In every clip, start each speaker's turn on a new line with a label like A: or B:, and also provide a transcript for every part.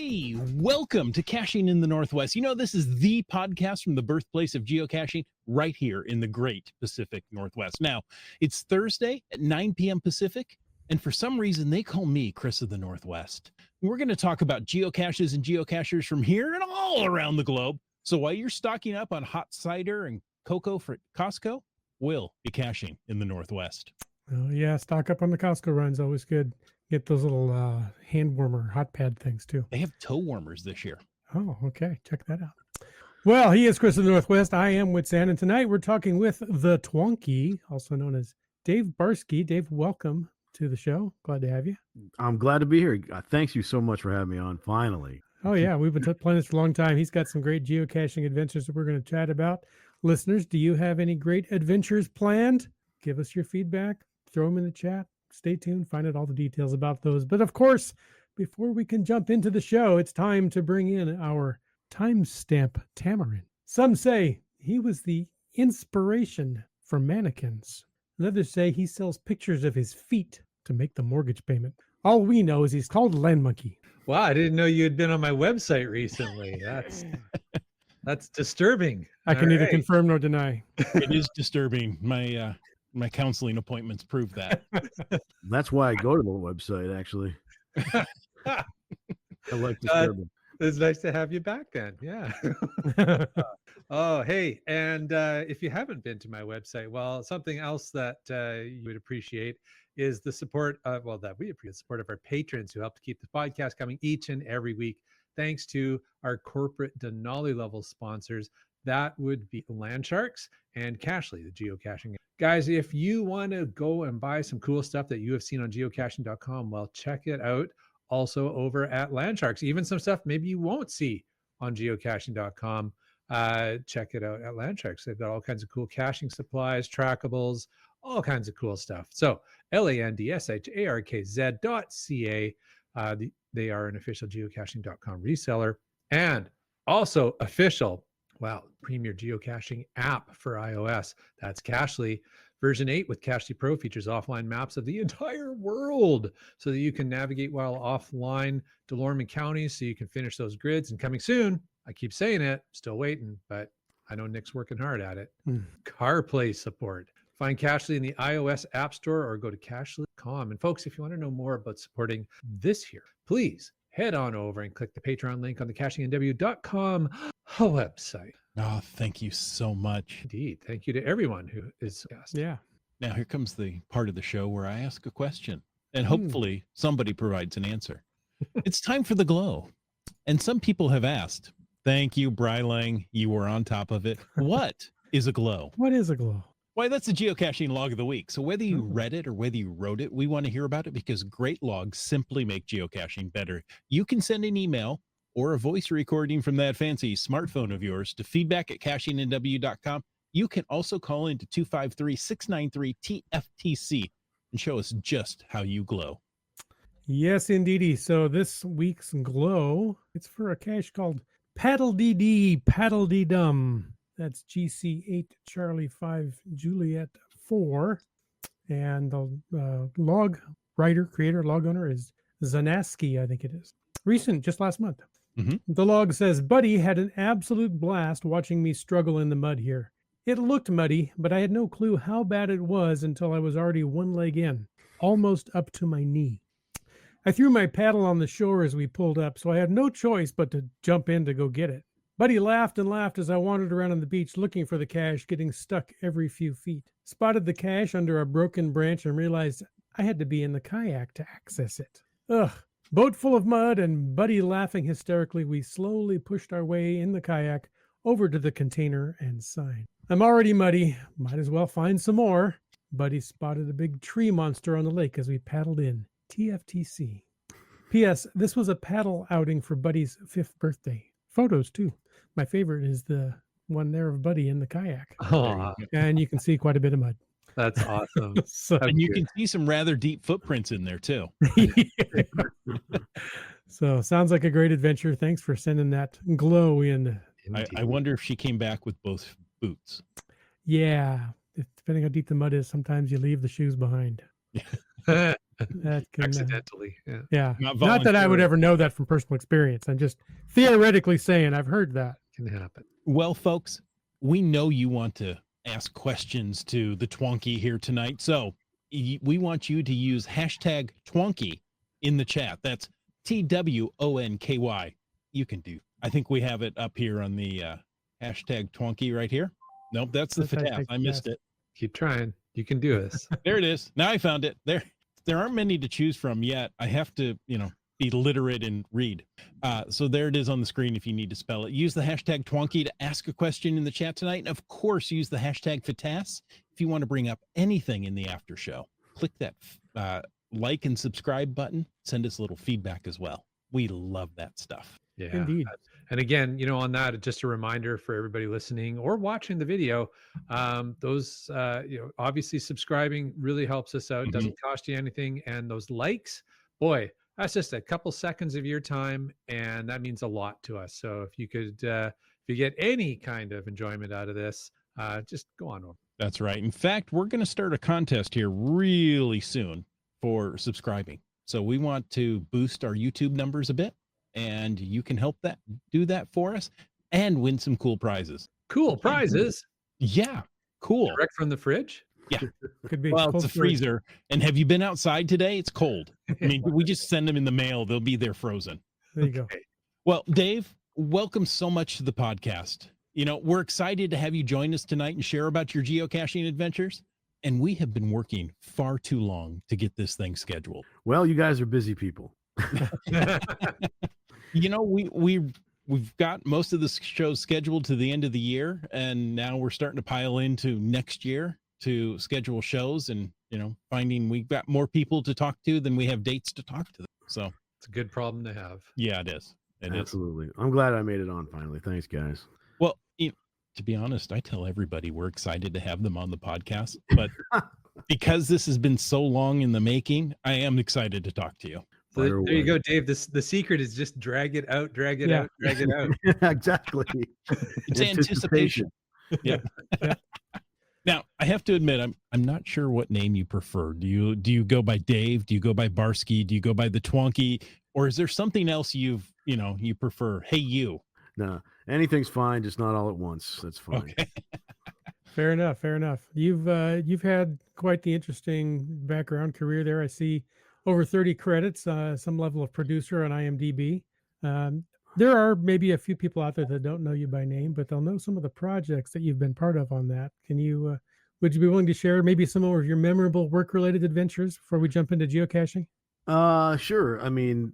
A: Hey, welcome to Caching in the Northwest. You know, this is the podcast from the birthplace of geocaching right here in the great Pacific Northwest. Now, it's Thursday at 9 p.m. Pacific, and for some reason, they call me Chris of the Northwest. We're going to talk about geocaches and geocachers from here and all around the globe. So while you're stocking up on hot cider and cocoa for Costco, we'll be caching in the Northwest.
B: Oh, yeah, stock up on the Costco runs. Always good. Get those little hand warmer hot pad things too.
A: They have toe warmers this year.
B: Oh, okay. Check that out. Well, he is Chris of the Northwest. I am Witsan, and tonight we're talking with the Twonky, also known as Dave Barsky. Dave, welcome to the show. Glad to have you.
C: I'm glad to be here. Thanks you so much for having me on, finally.
B: Oh, yeah. We've been planning this for a long time. He's got some great geocaching adventures that we're going to chat about. Listeners, do you have any great adventures planned? Give us your feedback. Throw them in the chat. Stay tuned. Find out all the details about those. But of course, before we can jump into the show, it's time to bring in our timestamp Tamarin. Some say he was the inspiration for mannequins. And others say he sells pictures of his feet to make the mortgage payment. All we know is he's called Land Monkey.
D: Wow, I didn't know you had been on my website recently. That's disturbing.
B: I can neither confirm nor deny.
A: It is disturbing. My counseling appointments prove that.
C: That's why I go to the website, actually. I like disturbing.
D: It's nice to have you back then. Yeah. Oh, hey. And if you haven't been to my website, well, something else that you would appreciate is the support of, that we appreciate the support of our patrons who help to keep the podcast coming each and every week. Thanks to our corporate Denali level sponsors. That would be Landsharks and Cachely, the geocaching. Guys, if you want to go and buy some cool stuff that you have seen on geocaching.com, well, check it out also over at Landsharks. Even some stuff maybe you won't see on geocaching.com. Check it out at Landsharks. They've got all kinds of cool caching supplies, trackables, all kinds of cool stuff. So landsharkz.ca. They are an official geocaching.com reseller and also official premier geocaching app for iOS. That's Cachely. Version 8 with Cachely Pro features offline maps of the entire world so that you can navigate while offline to Lorman counties so you can finish those grids. And coming soon, I keep saying it, still waiting, but I know Nick's working hard at it. CarPlay support. Find Cachely in the iOS App Store or go to cachely.com. And folks, if you want to know more about supporting this here, please head on over and click the Patreon link on the cachingnw.com website.
A: Oh, thank you so much.
D: Indeed. Thank you to everyone who is asked.
B: Yeah.
A: Now here comes the part of the show where I ask a question and hopefully somebody provides an answer. It's time for the glow. And some people have asked, thank you, Brylang. You were on top of it. What is a glow?
B: What is a glow?
A: Why, that's the geocaching log of the week. So whether you read it or whether you wrote it, we want to hear about it because great logs simply make geocaching better. You can send an email or a voice recording from that fancy smartphone of yours to feedback@cachingnw.com. You can also call into 253-693-TFTC and show us just how you glow.
B: Yes, indeedy. So this week's glow, it's for a cache called Paddle DD, Paddle D Dum. That's GC8 Charlie 5 Juliet 4. And the log writer, creator, log owner is Zanaski, I think it is. Recent, just last month. The log says, Buddy had an absolute blast watching me struggle in the mud here. It looked muddy, but I had no clue how bad it was until I was already one leg in, almost up to my knee. I threw my paddle on the shore as we pulled up, so I had no choice but to jump in to go get it. Buddy laughed and laughed as I wandered around on the beach looking for the cache, getting stuck every few feet. Spotted the cache under a broken branch and realized I had to be in the kayak to access it. Ugh. Boat full of mud and Buddy laughing hysterically, we slowly pushed our way in the kayak over to the container and sign. I'm already muddy. Might as well find some more. Buddy spotted a big tree monster on the lake as we paddled in. TFTC. P.S. This was a paddle outing for Buddy's 5th birthday. Photos, too. My favorite is the one there of Buddy in the kayak.
D: Oh,
B: And you can see quite a bit of mud.
D: that's awesome.
B: So,
A: And you can see some rather deep footprints in there, too.
B: So sounds like a great adventure. Thanks for sending that glow in.
A: I wonder if she came back with both boots.
B: Yeah. Depending how deep the mud is, sometimes you leave the shoes behind. That can,
D: accidentally. Yeah.
B: yeah.
A: Not
B: Not that I would
A: voluntarily.
B: ever know that from personal experience. I'm just theoretically saying I've heard that.
D: Can happen.
A: Well, folks, we know you want to ask questions to the Twonky here tonight. So we want you to use hashtag Twonky in the chat. That's TWONKY. You can do. I think we have it up here on the hashtag Twonky right here. Nope, that's the
B: That's
A: FATF. I missed it.
D: Keep trying. You can do this.
A: There it is. Now I found it. There aren't many to choose from yet. I have to, be literate and read. So there it is on the screen if you need to spell it. Use the hashtag Twonky to ask a question in the chat tonight. And of course, use the hashtag FATAS if you want to bring up anything in the after show. Click that like and subscribe button. Send us a little feedback as well. We love that stuff.
D: Yeah.
B: Indeed.
D: And again, on that, just a reminder for everybody listening or watching the video, those, obviously subscribing really helps us out.
A: Mhm.
D: Doesn't cost you anything. And those likes, boy, that's just a couple seconds of your time. And that means a lot to us. So if you could, if you get any kind of enjoyment out of this, just go on over.
A: That's right. In fact, we're going to start a contest here really soon for subscribing. So we want to boost our YouTube numbers a bit, and you can help do that for us and win some cool prizes.
D: Cool prizes.
A: Yeah, cool.
D: Direct from the fridge.
B: Could be
A: Well, it's
B: cold
A: a
B: storage.
A: freezer. And have you been outside today? It's cold. I mean, we just send them in the mail. They'll be there frozen.
B: There you go.
D: Okay.
A: Well, Dave, welcome so much to the podcast. We're excited to have you join us tonight and share about your geocaching adventures. And we have been working far too long to get this thing scheduled.
C: Well, you guys are busy people.
A: We've got most of the shows scheduled to the end of the year, and now we're starting to pile into next year to schedule shows, and finding we've got more people to talk to than we have dates to talk to them. So
D: It's a good problem to have.
A: yeah, it is. It is.
C: Absolutely. I'm glad I made it on finally. Thanks, guys.
A: Well, to be honest, I tell everybody we're excited to have them on the podcast, but because this has been so long in the making, I am excited to talk to you.
D: So
C: Fire
D: there you
C: away.
D: go, Dave. The secret is just drag it out, drag it
B: Yeah.
D: out, drag it out.
C: Exactly.
A: It's anticipation. Yeah. Now, I have to admit, I'm not sure what name you prefer. Do you go by Dave? Do you go by Barsky? Do you go by the Twonky? Or is there something else you prefer? Hey, you.
C: No, anything's fine, just not all at once. That's fine.
A: Okay.
B: Fair enough. Fair enough. You've had quite the interesting background career there. I see over 30 credits, some level of producer on IMDb. There are maybe a few people out there that don't know you by name, but they'll know some of the projects that you've been part of on that. Would you be willing to share maybe some of your memorable work-related adventures before we jump into geocaching?
C: Sure. I mean,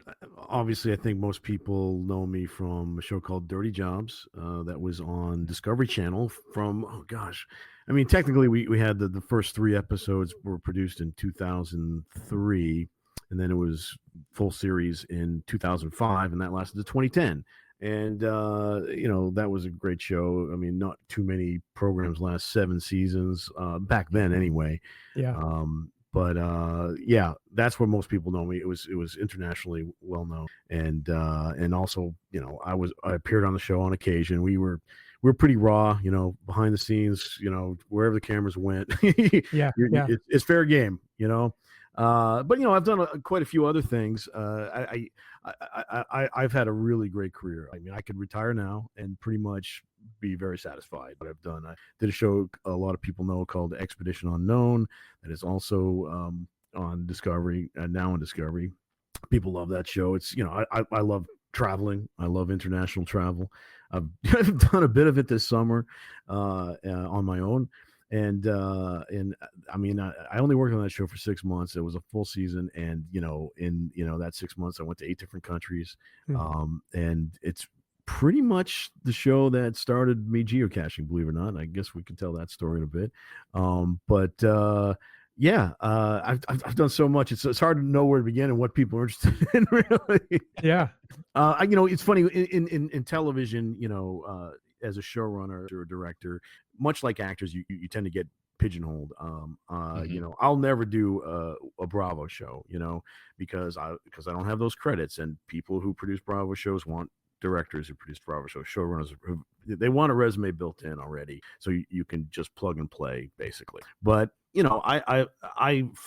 C: obviously, I think most people know me from a show called Dirty Jobs that was on Discovery Channel from, oh gosh. I mean, technically, we had the first 3 episodes were produced in 2003, and then it was full series in 2005, and that lasted to 2010. And, that was a great show. I mean, not too many programs last 7 seasons back then anyway.
B: Yeah.
C: But yeah, that's where most people know me. It was internationally well known, and also I appeared on the show on occasion. We're pretty raw, behind the scenes, wherever the cameras went.
B: Yeah.
C: It's fair game, But I've done quite a few other things. I've had a really great career. I mean, I could retire now and pretty much be very satisfied with what I've done. I did a show a lot of people know called Expedition Unknown that is also on Discovery, now on Discovery. People love that show. It's I love traveling. I love international travel. I've done a bit of it this summer on my own. And I mean, I only worked on that show for 6 months. It was a full season. And, in that 6 months, I went to 8 different countries. And it's pretty much the show that started me geocaching, believe it or not. I guess we could tell that story in a bit. Yeah, I've done so much. It's hard to know where to begin and what people are interested in, really.
B: Yeah.
C: It's funny in television, as a showrunner or a director, much like actors, you tend to get pigeonholed. I'll never do a Bravo show, because I don't have those credits, and people who produce Bravo shows want directors who produce Bravo shows, showrunners, they want a resume built in already, so you can just plug and play basically. But I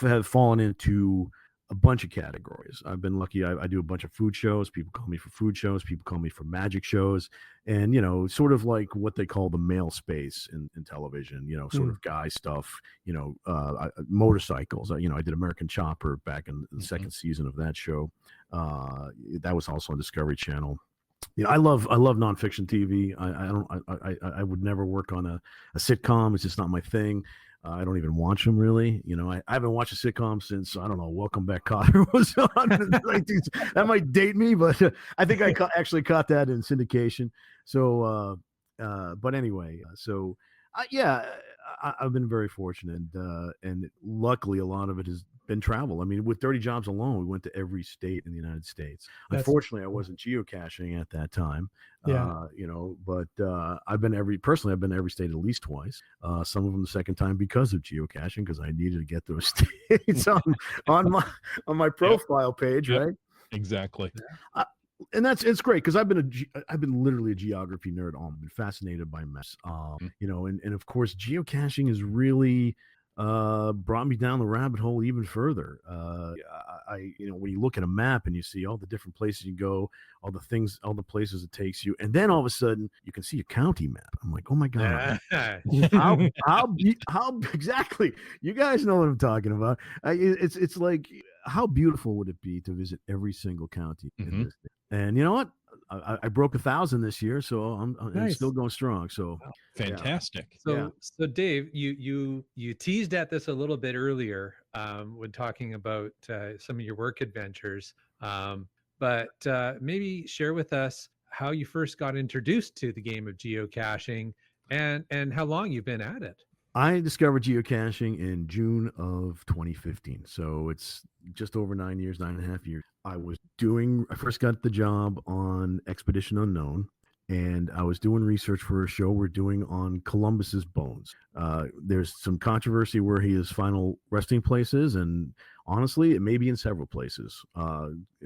C: have fallen into a bunch of categories. I've been lucky. I do a bunch of food shows. People call me for food shows. People call me for magic shows, and sort of like what they call the male space in television. Sort of guy stuff. Motorcycles. I did American Chopper back in the second season of that show. That was also on Discovery Channel. I love nonfiction TV. I would never work on a sitcom. It's just not my thing. I don't even watch them really. I haven't watched a sitcom since, I don't know, Welcome Back, Kotter was on. That might date me, but I think I actually caught that in syndication. So, but anyway, I've been very fortunate, and luckily a lot of it has been travel. I mean, with Dirty Jobs alone, we went to every state in the United States. Unfortunately, I wasn't geocaching at that time. But I've been every state at least twice. Some of them the second time because of geocaching, because I needed to get those states on my profile page, right?
A: Exactly.
C: And it's great because I've been literally a geography nerd. I've been fascinated by maps, and of course geocaching has really brought me down the rabbit hole even further. When you look at a map and you see all the different places you go, all the places it takes you, and then all of a sudden you can see a county map. I'm like, oh my god, how exactly? You guys know what I'm talking about. It's like, how beautiful would it be to visit every single county in this thing? And you know what? I broke 1,000 this year, so I'm still going strong. So
A: fantastic.
D: So Dave, you teased at this a little bit earlier when talking about some of your work adventures, but maybe share with us how you first got introduced to the game of geocaching and how long you've been at it.
C: I discovered geocaching in June of 2015. So it's just over 9.5 years. I first got the job on Expedition Unknown, and I was doing research for a show we're doing on Columbus's bones. There's some controversy where his final resting place is, and honestly, it may be in several places.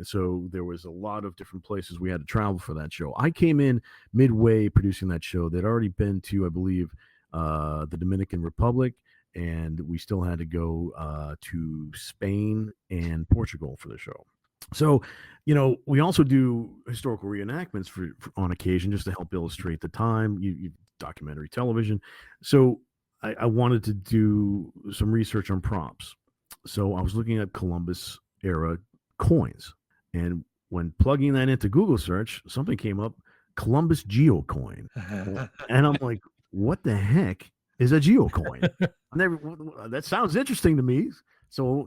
C: So there was a lot of different places we had to travel for that show. I came in midway producing that show. They'd already been to, I believe, the Dominican Republic, and we still had to go to Spain and Portugal for the show. So, we also do historical reenactments for on occasion, just to help illustrate the time. You documentary television. So I wanted to do some research on props. So I was looking at Columbus era coins, and when plugging that into Google search, something came up, Columbus geocoin, and I'm like, what the heck is a geocoin? That sounds interesting to me. So,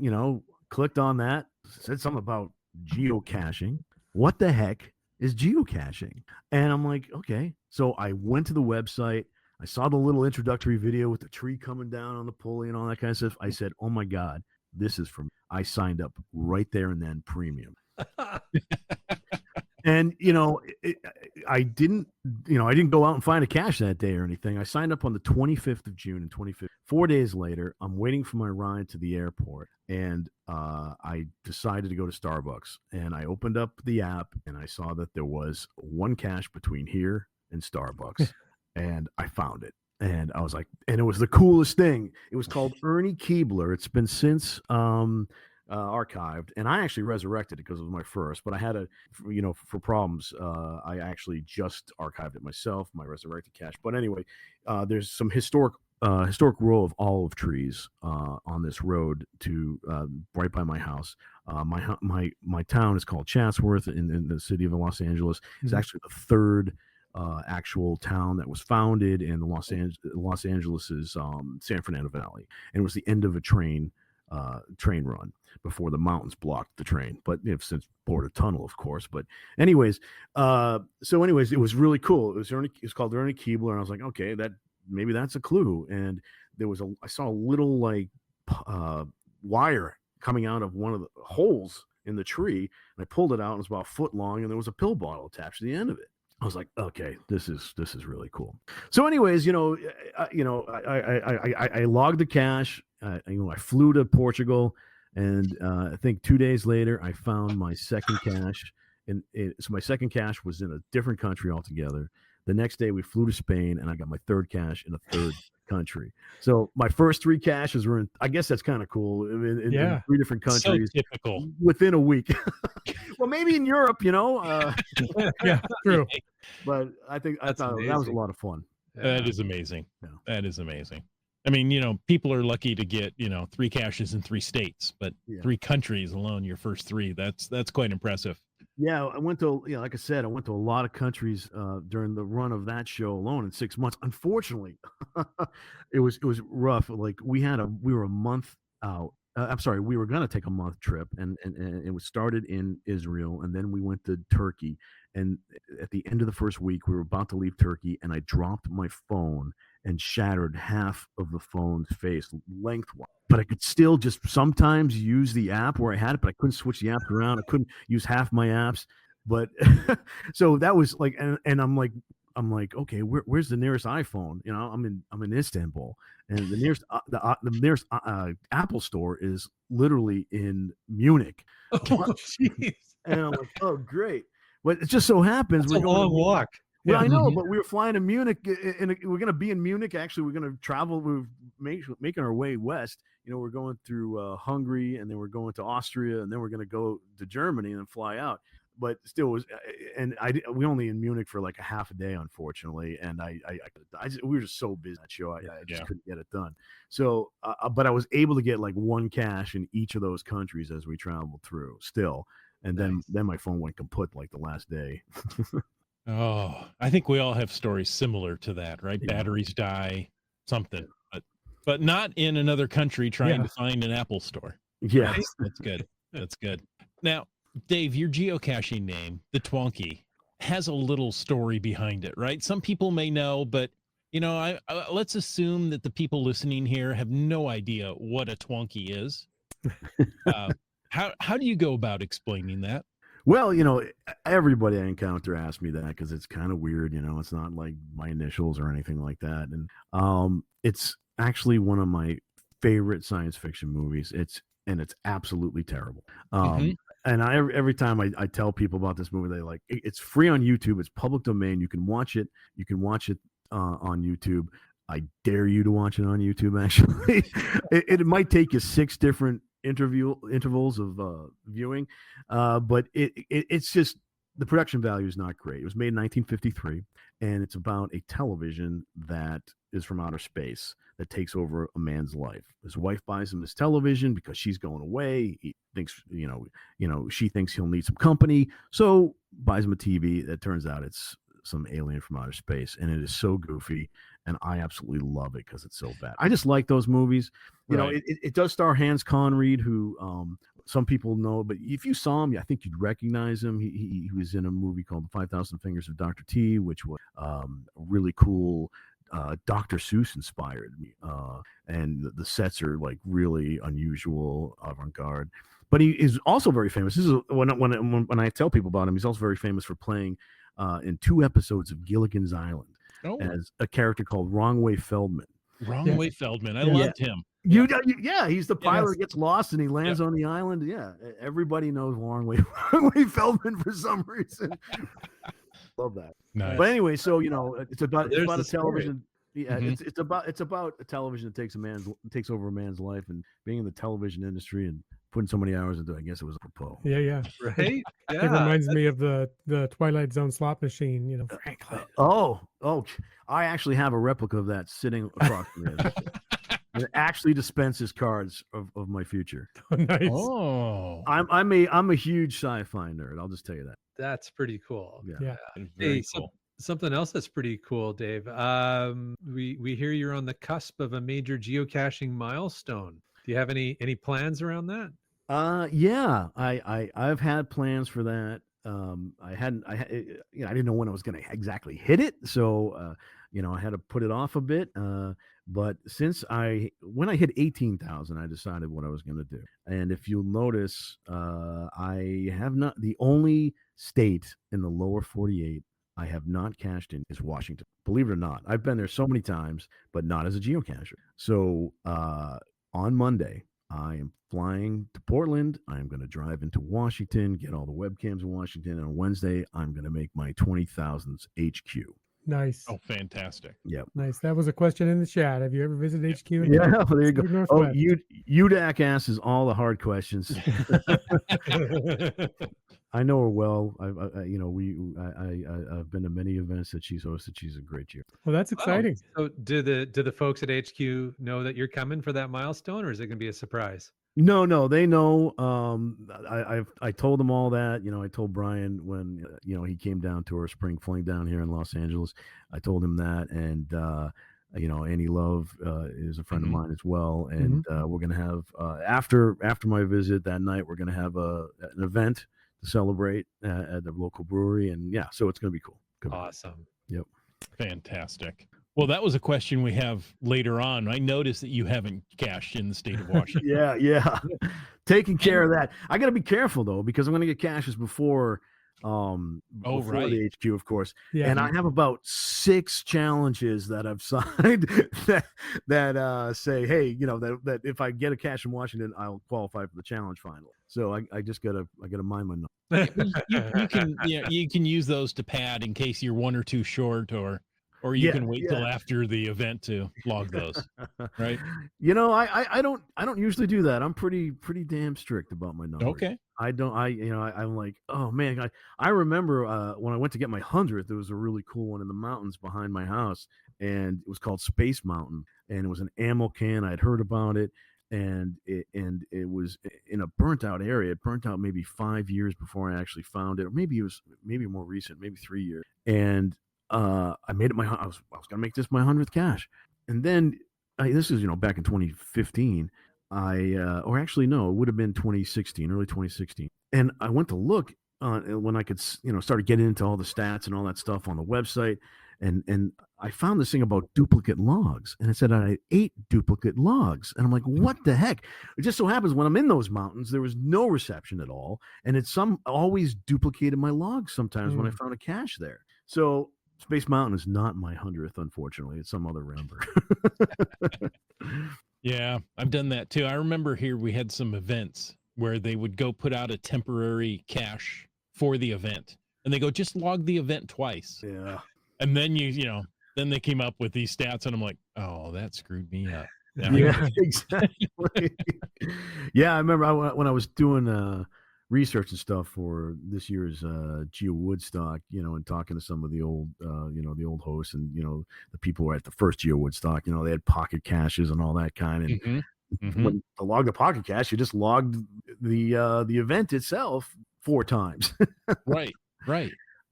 C: clicked on that, said something about geocaching. What the heck is geocaching? And I'm like, okay. So I went to the website. I saw the little introductory video with the tree coming down on the pulley and all that kind of stuff. I said, oh my God, this is for me. I signed up right there and then, premium. And I didn't go out and find a cache that day or anything. I signed up on the 25th of June and 25th. 4 days later, I'm waiting for my ride to the airport, and I decided to go to Starbucks. And I opened up the app, and I saw that there was one cache between here and Starbucks, and I found it. And I was like, and it was the coolest thing. It was called Ernie Keebler. It's been since archived, and I actually resurrected it because it was my first, but I had for problems, I actually just archived it myself, my resurrected cache. But anyway, there's some historic row of olive trees on this road to right by my house. My town is called Chatsworth in the city of Los Angeles. It's actually the third actual town that was founded in Los Angeles's San Fernando Valley, and it was the end of a train run before the mountains blocked the train, but since bored a tunnel, of course. But anyways, it was really cool. It was called Ernie Keebler, and I was like, okay, maybe that's a clue. And I saw a little wire coming out of one of the holes in the tree, and I pulled it out, and it was about a foot long, and there was a pill bottle attached to the end of it. I was like, okay, this is really cool. So anyways, I logged the cache. I flew to Portugal, and I think 2 days later, I found my second cache. So my second cache was in a different country altogether. The next day we flew to Spain, and I got my third cache in a third country. So my first 3 caches were in, I guess that's kind of cool, in
B: Yeah.
C: 3 different
A: So
C: countries
A: typical.
C: within a week. Well, maybe in Europe,
B: Yeah, true.
C: but I thought that was a
D: amazing.
C: lot of fun.
A: That is amazing.
C: Yeah.
A: That is amazing. I mean, people are lucky to get, 3 caches in 3 states, but
C: Yeah.
A: 3 countries alone, your first 3, that's quite impressive.
C: Yeah, I went to, like I said, I went to a lot of countries during the run of that show alone in 6 months. Unfortunately, it was rough. Like we were a month out. I'm sorry, we were going to take a month trip, and it was started in Israel, and then we went to Turkey. And at the end of the first week, we were about to leave Turkey, and I dropped my phone and shattered half of the phone's face lengthwise. But I could still just sometimes use the app where I had it, but I couldn't switch the app around. I couldn't use half my apps. But so that was like, and I'm like, okay, where's the nearest iPhone? I'm in Istanbul, and the nearest Apple store is literally in Munich.
D: Oh, jeez.
C: And I'm like, oh, great. But it just so happens
D: It's a long walk.
C: Well,
B: Yeah.
C: I know, but we were flying to Munich, and we're going to be in Munich. Actually, we're going to travel. We're making our way west. We're going through Hungary, and then we're going to Austria, and then we're going to go to Germany and then fly out. But still, we only in Munich for like a half a day, unfortunately. And we were just so busy that show. I just couldn't get it done. So, but I was able to get like 1 cache in each of those countries as we traveled through. Still, and then my phone went kaput like the last day.
A: Oh, I think we all have stories similar to that, right?
C: Yeah.
A: Batteries die, something, but not in another country trying
B: Yeah.
A: to find an Apple store.
C: Yeah.
A: That's good. That's good. Now, Dave, your geocaching name, the Twonky, has a little story behind it, right? Some people may know, but let's assume that the people listening here have no idea what a Twonky is. How do you go about explaining that?
C: Well, everybody I encounter asks me that because it's kind of weird. It's not like my initials or anything like that. And it's actually one of my favorite science fiction movies. It's absolutely terrible. And every time I tell people about this movie, they like it's free on YouTube. It's public domain. You can watch it. You can watch it on YouTube. I dare you to watch it on YouTube. Actually, it might take you 6 different intervals of viewing, but it's just the production value is not great. It was made in 1953, and it's about a television that is from outer space that takes over a man's life. His wife buys him this television because she's going away. He thinks, she thinks he'll need some company, so buys him a TV. That turns out it's some alien from outer space, and it is so goofy, and I absolutely love it because it's so bad. I just like those movies.
A: Right.
C: It does star Hans Conried, who some people know, but if you saw him, I think you'd recognize him. He was in a movie called The 5,000 Fingers of Dr. T, which was really cool. Dr. Seuss inspired me, and the sets are like really unusual, avant-garde. But he is also very famous. This is when I tell people about him, he's also very famous for playing in 2 episodes of Gilligan's Island as a character called Wrong Way Feldman.
A: Wrong Way Feldman. I loved him.
C: He's the pilot that gets lost and he lands on the island. Yeah, everybody knows Wrong Way Feldman for some reason. Love that.
A: Nice.
C: But anyway, so it's about a
D: story.
C: television. Yeah, it's about a television that takes over a man's life, and being in the television industry and putting so many hours into it, I guess it was apropos.
B: Yeah.
D: Right?
B: It reminds me of the Twilight Zone slot machine, Franklin.
C: Oh, I actually have a replica of that sitting across from me. It actually dispenses cards of my future.
B: Oh, nice.
A: Oh,
C: I'm a huge sci-fi nerd. I'll just tell you that.
D: That's pretty cool.
B: Yeah.
A: very
D: Hey,
A: cool.
D: Something else that's pretty cool, Dave. We hear you're on the cusp of a major geocaching milestone. Do you have any plans around that?
C: Yeah, I've had plans for that. I didn't know when I was going to exactly hit it, so I had to put it off a bit. But when I hit 18,000, I decided what I was going to do. And if you'll notice, I have not, the only state in the lower 48 I have not cached in is Washington. Believe it or not, I've been there so many times, but not as a geocacher. So on Monday, I am flying to Portland. I'm going to drive into Washington, get all the webcams in Washington. And on Wednesday, I'm going to make my 20,000s HQ.
B: Nice.
A: Oh, fantastic.
B: Nice. That was a question in the chat. Have you ever visited HQ? In
C: Yeah, well, there you go.
B: Pacific
C: Oh,
B: Northwest?
C: UDAC asks all the hard questions. I know her well. I've been to many events that she's hosted. She's a great cheer.
B: Well, that's exciting.
D: So do the folks at HQ know that you're coming for that milestone, or is it going to be a surprise?
C: No, they know. I told them all that. I told Brian when he came down to our spring fling down here in Los Angeles. I told him that, and Annie Love is a friend of mine as well, and we're gonna have after my visit that night, we're gonna have an event to celebrate at the local brewery, and so it's gonna be cool.
D: Awesome.
C: Yep.
A: Fantastic. Well, that was a question we have later on. I noticed that you haven't cached in the state of Washington.
C: Yeah. Taking care of that. I got to be careful though, because I'm going to get caches before the HQ, of course.
B: Yeah.
C: And I have about 6 challenges that I've signed that say, hey, that if I get a cache in Washington, I'll qualify for the challenge finally. So I just gotta mind my numbers.
A: you can use those to pad in case you're 1 or 2 short, or you can wait till after the event to log those, right?
C: I don't usually do that. I'm pretty damn strict about my numbers.
A: Okay.
C: I'm like, oh man, I remember when I went to get my 100th, there was a really cool one in the mountains behind my house, and it was called Space Mountain, and it was an ammo can. I'd heard about it, and it was in a burnt out area. It burnt out maybe 5 years before I actually found it, or maybe more recent, maybe 3 years. And I made it I was gonna make this my 100th cache, and then this is back in 2015. Or actually no, it would have been 2016, early 2016. And I went to look when I could, started getting into all the stats and all that stuff on the website, and I found this thing about duplicate logs, and it said I had 8 duplicate logs, and I'm like, what the heck? It just so happens when I'm in those mountains, there was no reception at all, and always duplicated my logs sometimes when I found a cache there. So Space Mountain is not my 100th, unfortunately. It's some other number.
A: Yeah, I've done that too. I remember here we had some events where they would go put out a temporary cache for the event, and they go, just log the event twice.
C: Yeah.
A: And then then they came up with these stats, and I'm like, oh, that screwed me up.
C: Yeah, exactly. Yeah, I remember when I was doing research and stuff for this year's Geo Woodstock, and talking to some of the old, the old hosts and, the people who were at the first Geo Woodstock, they had pocket caches and all that kind. And when to log the pocket cache, you just logged the event itself 4 times.
A: Right.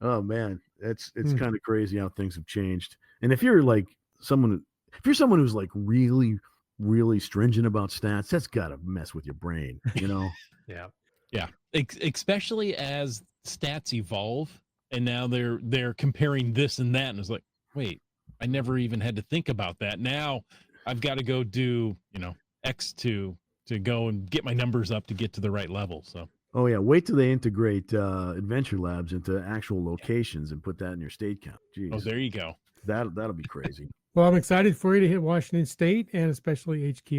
C: Oh man, it's kind of crazy how things have changed. And if you're someone who's like really, really stringent about stats, that's got to mess with your brain,
A: Yeah. Especially as stats evolve, and now they're comparing this and that, and it's like, wait, I never even had to think about that. Now I've got to go do X to go and get my numbers up to get to the right level. So.
C: Oh yeah, wait till they integrate Adventure Labs into actual locations and put that in your state count. Jeez.
A: Oh, there you go.
C: That'll be crazy.
B: Well, I'm excited for you to hit Washington State and especially HQ.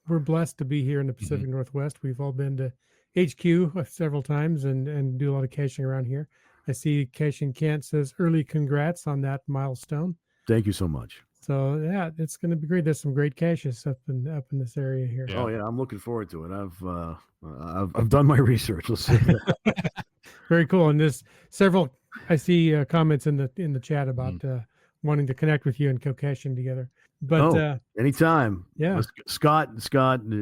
B: We're blessed to be here in the Pacific Northwest. We've all been to HQ several times and do a lot of caching around here. I see Caching Kent says early congrats on that milestone.
C: Thank you so much.
B: So yeah, it's going to be great. There's some great caches up in this area here.
C: Yeah. Oh yeah, I'm looking forward to it. I've done my research. Let's say that.
B: Very cool. And there's several. I see comments in the chat about wanting to connect with you and geocaching together. But
C: anytime.
B: Yeah.
C: Scott, GSM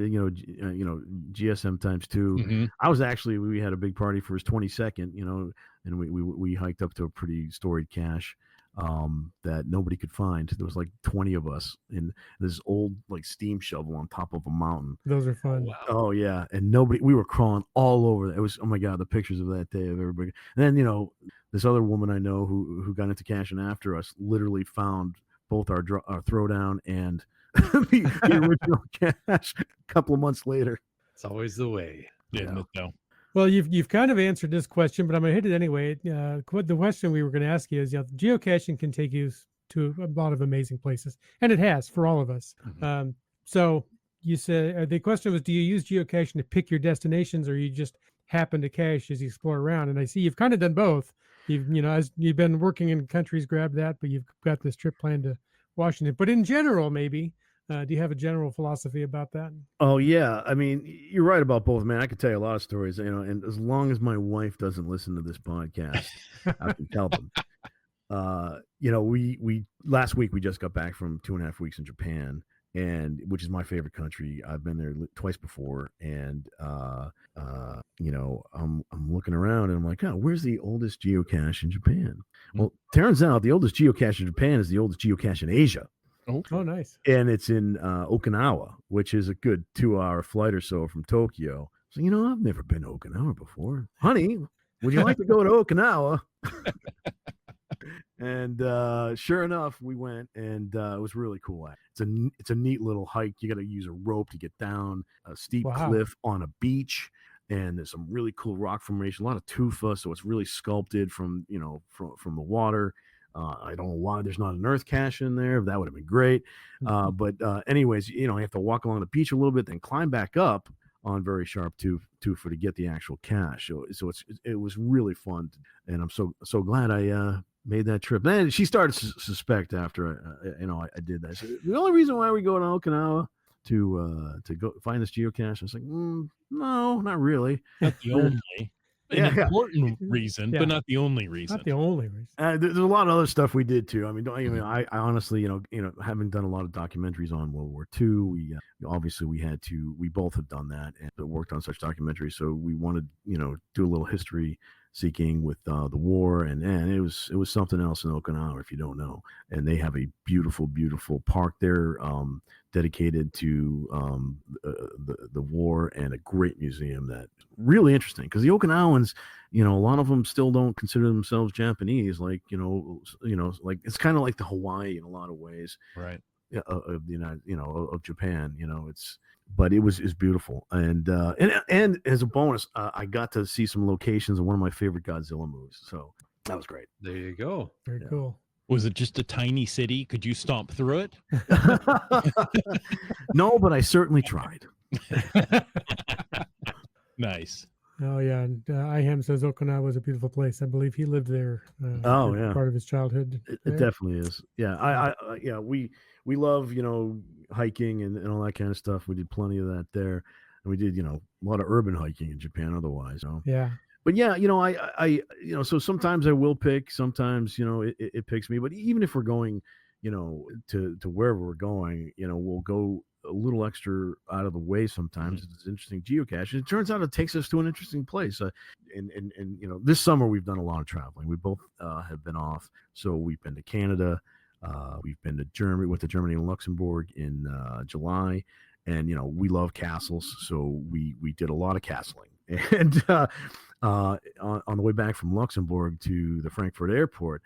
C: times 2. I was we had a big party for his 22nd, and we hiked up to a pretty storied cache that nobody could find. There was like 20 of us in this old steam shovel on top of a mountain.
B: Those are fun.
D: Wow.
C: Oh yeah. And we were crawling all over. It was, oh my God, the pictures of that day of everybody. And then, this other woman I know who got into caching after us literally found both our throwdown and the original cache a couple of months later.
D: It's always the way.
A: Isn't it though?
B: Well, you've kind of answered this question, but I'm going to hit it anyway. The question we were going to ask you is, geocaching can take you to a lot of amazing places, and it has for all of us. So you said the question was, do you use geocaching to pick your destinations, or you just happen to cache as you explore around? And I see you've kind of done both. as you've been working in countries, grab that, but you've got this trip planned to Washington. But in general, maybe, do you have a general philosophy about that?
C: Oh yeah, I mean, you're right about both, man. I could tell you a lot of stories, and as long as my wife doesn't listen to this podcast, I can tell them. We last week we just got back from 2.5 weeks in Japan, and which is my favorite country. I've been there twice before, and I'm looking around and I'm like, oh, where's the oldest geocache in Japan? Well, turns out the oldest geocache in Japan is the oldest geocache in Asia.
B: Oh, nice.
C: And it's in Okinawa, which is a good 2-hour flight or so from Tokyo. So, I've never been to Okinawa before. Honey, would you like to go to Okinawa? And sure enough, we went, and it was really cool. It's a neat little hike. You got to use a rope to get down a steep cliff on a beach, and there's some really cool rock formation, a lot of tufa, so it's really sculpted from the water. I don't know why there's not an earth cache in there. That would have been great. But anyways, you have to walk along the beach a little bit, then climb back up on very sharp tufa to get the actual cache. So it was really fun, and I'm so glad I made that trip. Then she started to suspect after I did that. So the only reason why we go to Okinawa to go find this geocache, I was like, no, not really.
A: Not the only. An important reason, but not the only reason.
B: Not the only reason.
C: There's a lot of other stuff we did too. I mean, I honestly, having done a lot of documentaries on World War II, we obviously we both have done that and worked on such documentaries. So we wanted, do a little history seeking with the war, and it was something else in Okinawa, if you don't know. And they have a beautiful park there dedicated to the war, and a great museum that really interesting, because the Okinawans, a lot of them still don't consider themselves Japanese, like like it's kind of like the Hawaii in a lot of ways,
A: right?
C: Of the United, of Japan. But it was beautiful, and as a bonus, I got to see some locations of one of my favorite Godzilla movies, so that was great.
D: There you go.
B: Very cool.
A: Was it just a tiny city? Could you stomp through it?
C: No, but I certainly tried.
A: Nice.
B: Oh yeah, and Iham says Okinawa was a beautiful place. I believe he lived there. Part of his childhood.
C: It definitely is. Yeah, we love hiking and all that kind of stuff. We did plenty of that there, and we did a lot of urban hiking in Japan. Otherwise,
B: yeah.
C: But yeah, I so sometimes I will pick. Sometimes it picks me. But even if we're going, to wherever we're going, we'll go a little extra out of the way sometimes. It's an interesting geocache. It turns out it takes us to an interesting place. And this summer we've done a lot of traveling. We both have been off. So we've been to Canada. We've been to Germany, went to Germany and Luxembourg in July. And, we love castles. So we did a lot of castling. And on the way back from Luxembourg to the Frankfurt airport,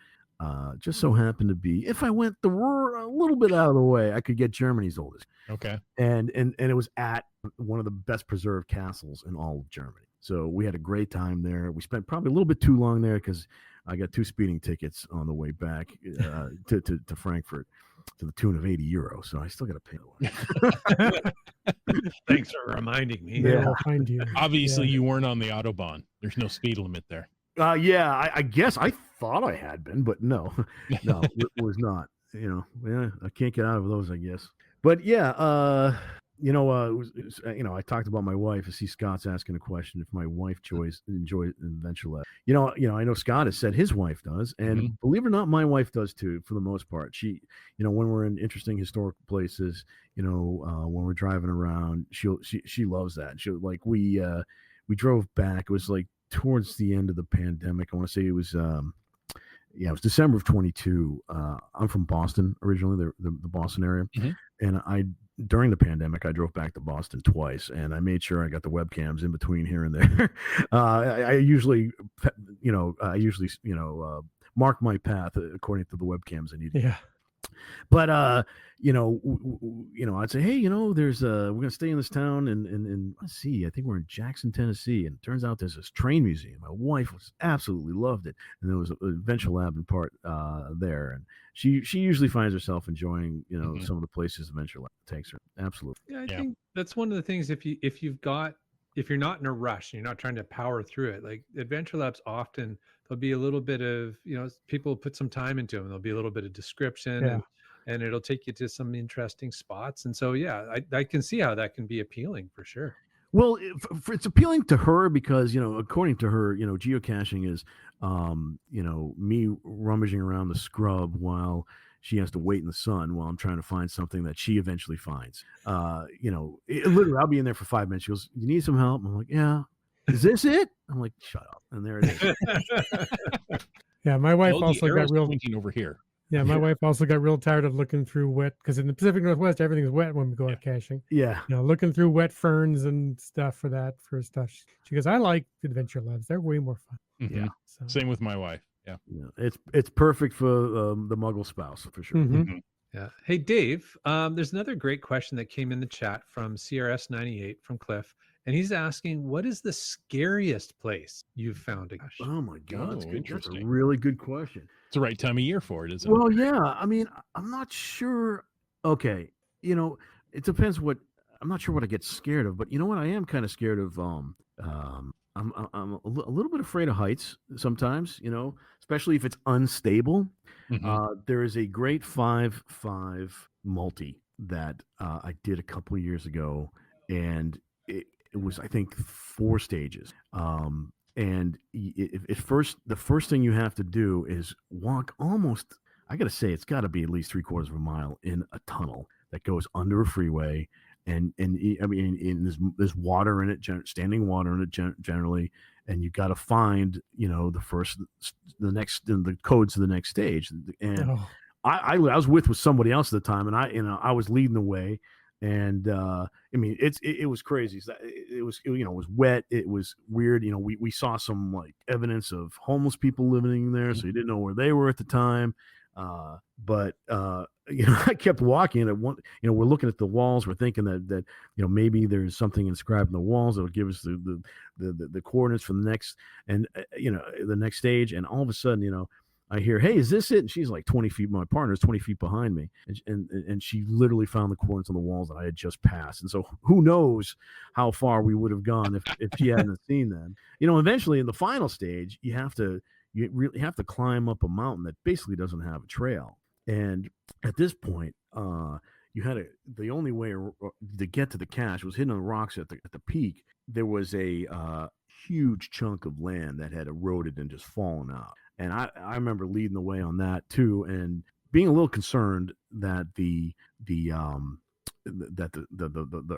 C: just so happened to be, if I went a little bit out of the way, I could get Germany's oldest.
A: Okay.
C: And it was at one of the best preserved castles in all of Germany. So we had a great time there. We spent probably a little bit too long there because I got 2 speeding tickets on the way back to Frankfurt to the tune of €80. So I still got to pay the one.
D: Thanks for reminding me.
B: Yeah, I'll find you.
A: Obviously, you weren't on the Autobahn. There's no speed limit there.
C: I guess I thought I had been, but no, it was not. I can't get out of those, I guess. But yeah, I talked about my wife. I see Scott's asking a question if my wife enjoyed Adventure Lab. I know Scott has said his wife does, and believe it or not, my wife does too, for the most part. She, when we're in interesting historical places, when we're driving around, she loves that. We drove back. It was like towards the end of the pandemic. I want to say it was it was December of 22. I'm from Boston originally, the Boston area, and during the pandemic, I drove back to Boston twice, and I made sure I got the webcams in between here and there. I usually mark my path according to the webcams I need.
B: Yeah.
C: But I'd say, hey, there's we're gonna stay in this town, and let's see, I think we're in Jackson, Tennessee, and it turns out there's this train museum. My wife absolutely loved it, and there was an Adventure Lab in part there, and she usually finds herself enjoying some of the places Adventure Lab takes her. Absolutely.
D: Yeah, I think that's one of the things. If you're not in a rush and you're not trying to power through it, like Adventure Lab's often there'll be a little bit of, people put some time into them. There'll be a little bit of description, and it'll take you to some interesting spots. And so, yeah, I can see how that can be appealing for sure.
C: Well, it's appealing to her because, according to her, geocaching is, me rummaging around the scrub while she has to wait in the sun while I'm trying to find something that she eventually finds. Literally, I'll be in there for 5 minutes. She goes, "You need some help?" I'm like, "Yeah." "Is this it?" I'm like, "Shut up." And there it is.
B: Yeah, my wife
A: Well,
B: also
A: the
B: got
A: arrow's
B: real.
A: pointing over here.
B: Yeah, my wife also got real tired of looking through wet, because in the Pacific Northwest everything's wet when we go out caching.
C: Yeah.
B: Looking through wet ferns and stuff for stuff. She goes, "I like Adventure Labs. They're way more fun."
A: Mhm.
C: Yeah.
B: So,
A: Same with my wife. Yeah.
C: It's perfect for the Muggle spouse for sure.
B: mhm.
D: Yeah. Hey, Dave, there's another great question that came in the chat from CRS98 from Cliff. And he's asking, what is the scariest place you've found a cache?
C: Oh my God, that's
A: Oh,
C: good. That's a
A: interesting.
C: really good question.
A: It's the right time of year for it, isn't it?
C: Well, yeah. I mean, I'm not sure. Okay, it depends what. I'm not sure what I get scared of, but you know what? I am kind of scared of. I'm a little bit afraid of heights sometimes. Especially if it's unstable.
A: Mhm.
C: There is a great 5.5 multi that I did a couple of years ago, and it was, I think, 4 stages. And the first thing you have to do is walk almost, I got to say, it's got to be at least 3/4 of a mile in a tunnel that goes under a freeway. And I mean, there's water in it, standing water in it generally. And you got to find, the codes to the next stage. And
B: Oh,
C: I was with somebody else at the time, and I was leading the way, and I mean it was crazy. It was wet. It was weird. We saw some like evidence of homeless people living there, so you didn't know where they were at the time. But I kept walking, and we're looking at the walls. We're thinking that maybe there's something inscribed in the walls that would give us the coordinates for the next the next stage. And all of a sudden, I hear, "Hey, is this it?" And she's like 20 feet. My partner's 20 feet behind me, and she literally found the coordinates on the walls that I had just passed. And so, who knows how far we would have gone if she hadn't seen them. Eventually in the final stage, you really have to climb up a mountain that basically doesn't have a trail. And at this point, the only way to get to the cache was hidden on the rocks at the peak. There was a huge chunk of land that had eroded and just fallen out. And I remember leading the way on that too, and being a little concerned that the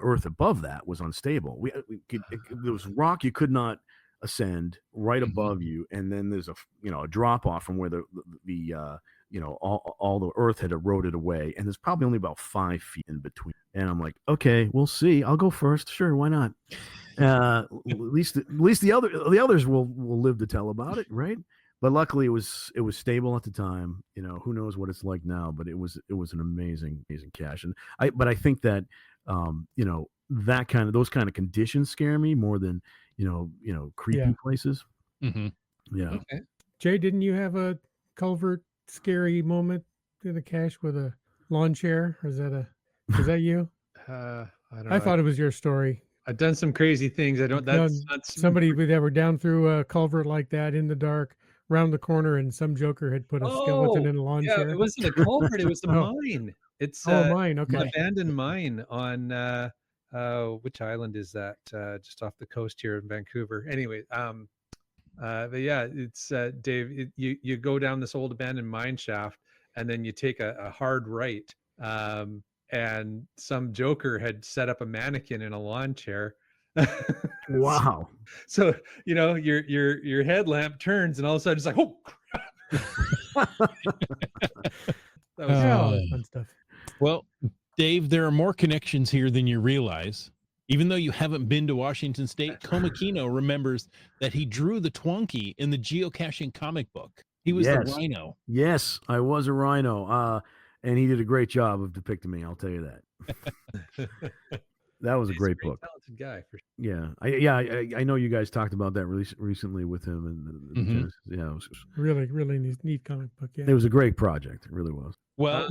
C: earth above that was unstable. There was rock you could not ascend right above you, and then there's a drop off from where all the earth had eroded away, and there's probably only about 5 feet in between. And I'm like, okay, we'll see. I'll go first. Sure, why not? At least the others will live to tell about it, right? But luckily, it was stable at the time. Who knows what it's like now? But it was an amazing cache. And I think that those kind of conditions scare me more than creepy places.
A: Mm-hmm.
C: Yeah.
D: Okay.
B: Jay, didn't you have a culvert scary moment in the cache with a lawn chair? Or is that you?
D: I don't know.
B: I thought it was your story.
D: I've done some crazy things. I don't. That's
B: somebody that were down through a culvert like that in the dark, round the corner, and some joker had put a skeleton in a lawn chair.
D: It wasn't a culvert. It was a mine. It's
B: mine. Okay,
D: an abandoned mine on which island is that? Just off the coast here in Vancouver. Anyway, but yeah, it's Dave. You go down this old abandoned mine shaft, and then you take a hard right. And some joker had set up a mannequin in a lawn chair.
C: Wow.
D: So your headlamp turns, and all of a sudden it's like, oh crap. That was
B: fun stuff.
A: Well, Dave, there are more connections here than you realize. Even though you haven't been to Washington State, Komakino remembers that he drew the Twonky in the geocaching comic book. He was the rhino.
C: Yes, I was a rhino. And he did a great job of depicting me. I'll tell you that. That was a great book.
D: Talented guy. For sure.
C: Yeah. I know you guys talked about that recently with him. And
B: it was really neat comic book. Yeah.
C: It was a great project. It really was.
A: Well,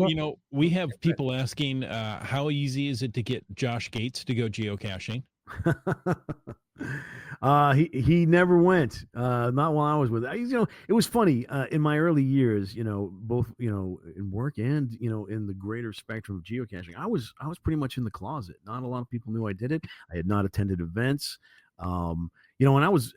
A: we have people asking, how easy is it to get Josh Gates to go geocaching?
C: He never went. Not while I was with. It was funny in my early years. Both in work and in the greater spectrum of geocaching. I was pretty much in the closet. Not a lot of people knew I did it. I had not attended events. And I was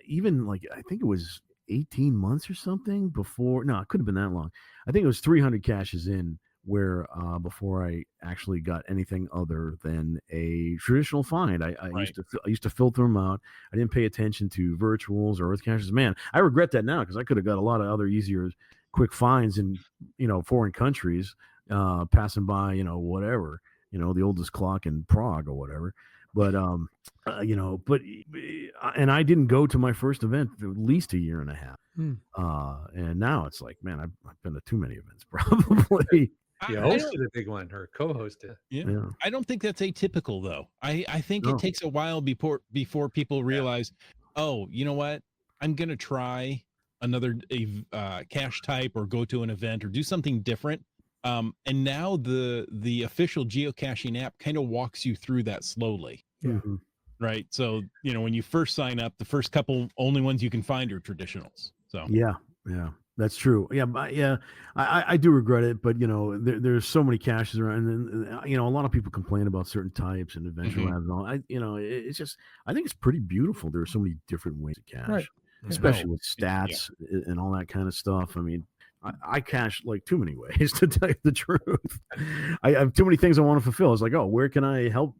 C: even like I think it was 18 months or something before. No, it couldn't have been that long. I think it was 300 caches in where before I actually got anything other than a traditional find. I used to filter them out. I didn't pay attention to virtuals or earth caches. Man, I regret that now because I could have got a lot of other easier quick finds in foreign countries, passing by whatever, the oldest clock in Prague or whatever. But and I didn't go to my first event for at least a year and a half. And now it's like, man, I've been to too many events probably.
D: You hosted a big one or co-hosted.
A: Yeah. I don't think that's atypical though. I think it takes a while before people realize, oh, you know what? I'm going to try another cache type or go to an event or do something different. And now the official geocaching app kind of walks you through that slowly.
B: Yeah.
C: Mm-hmm.
A: Right. So, when you first sign up, the first couple only ones you can find are traditionals. So
C: yeah, that's true. Yeah, I do regret it, but there's so many caches around, and a lot of people complain about certain types and adventure labs and all. It's just I think it's pretty beautiful. There are so many different ways to cache,
B: Right.
C: especially with stats and all that kind of stuff. I mean, I cache like too many ways to tell you the truth. I have too many things I want to fulfill. It's like, oh, where can I help?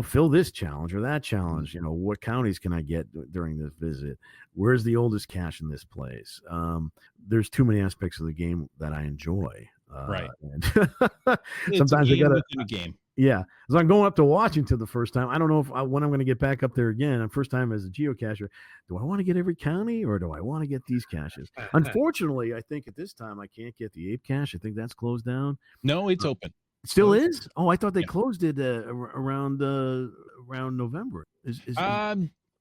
C: Fill this challenge or that challenge. What counties can I get during this visit? Where's the oldest cache in this place? There's too many aspects of the game that I enjoy.
A: Right.
C: And
A: sometimes I gotta within a game.
C: Yeah. So I'm going up to Washington the first time. I don't know when I'm going to get back up there again. First time as a geocacher. Do I want to get every county or do I want to get these caches? Unfortunately, I think at this time I can't get the Ape cache. I think that's closed down.
A: No, it's open.
C: It still is? Oh, I thought they closed it around November.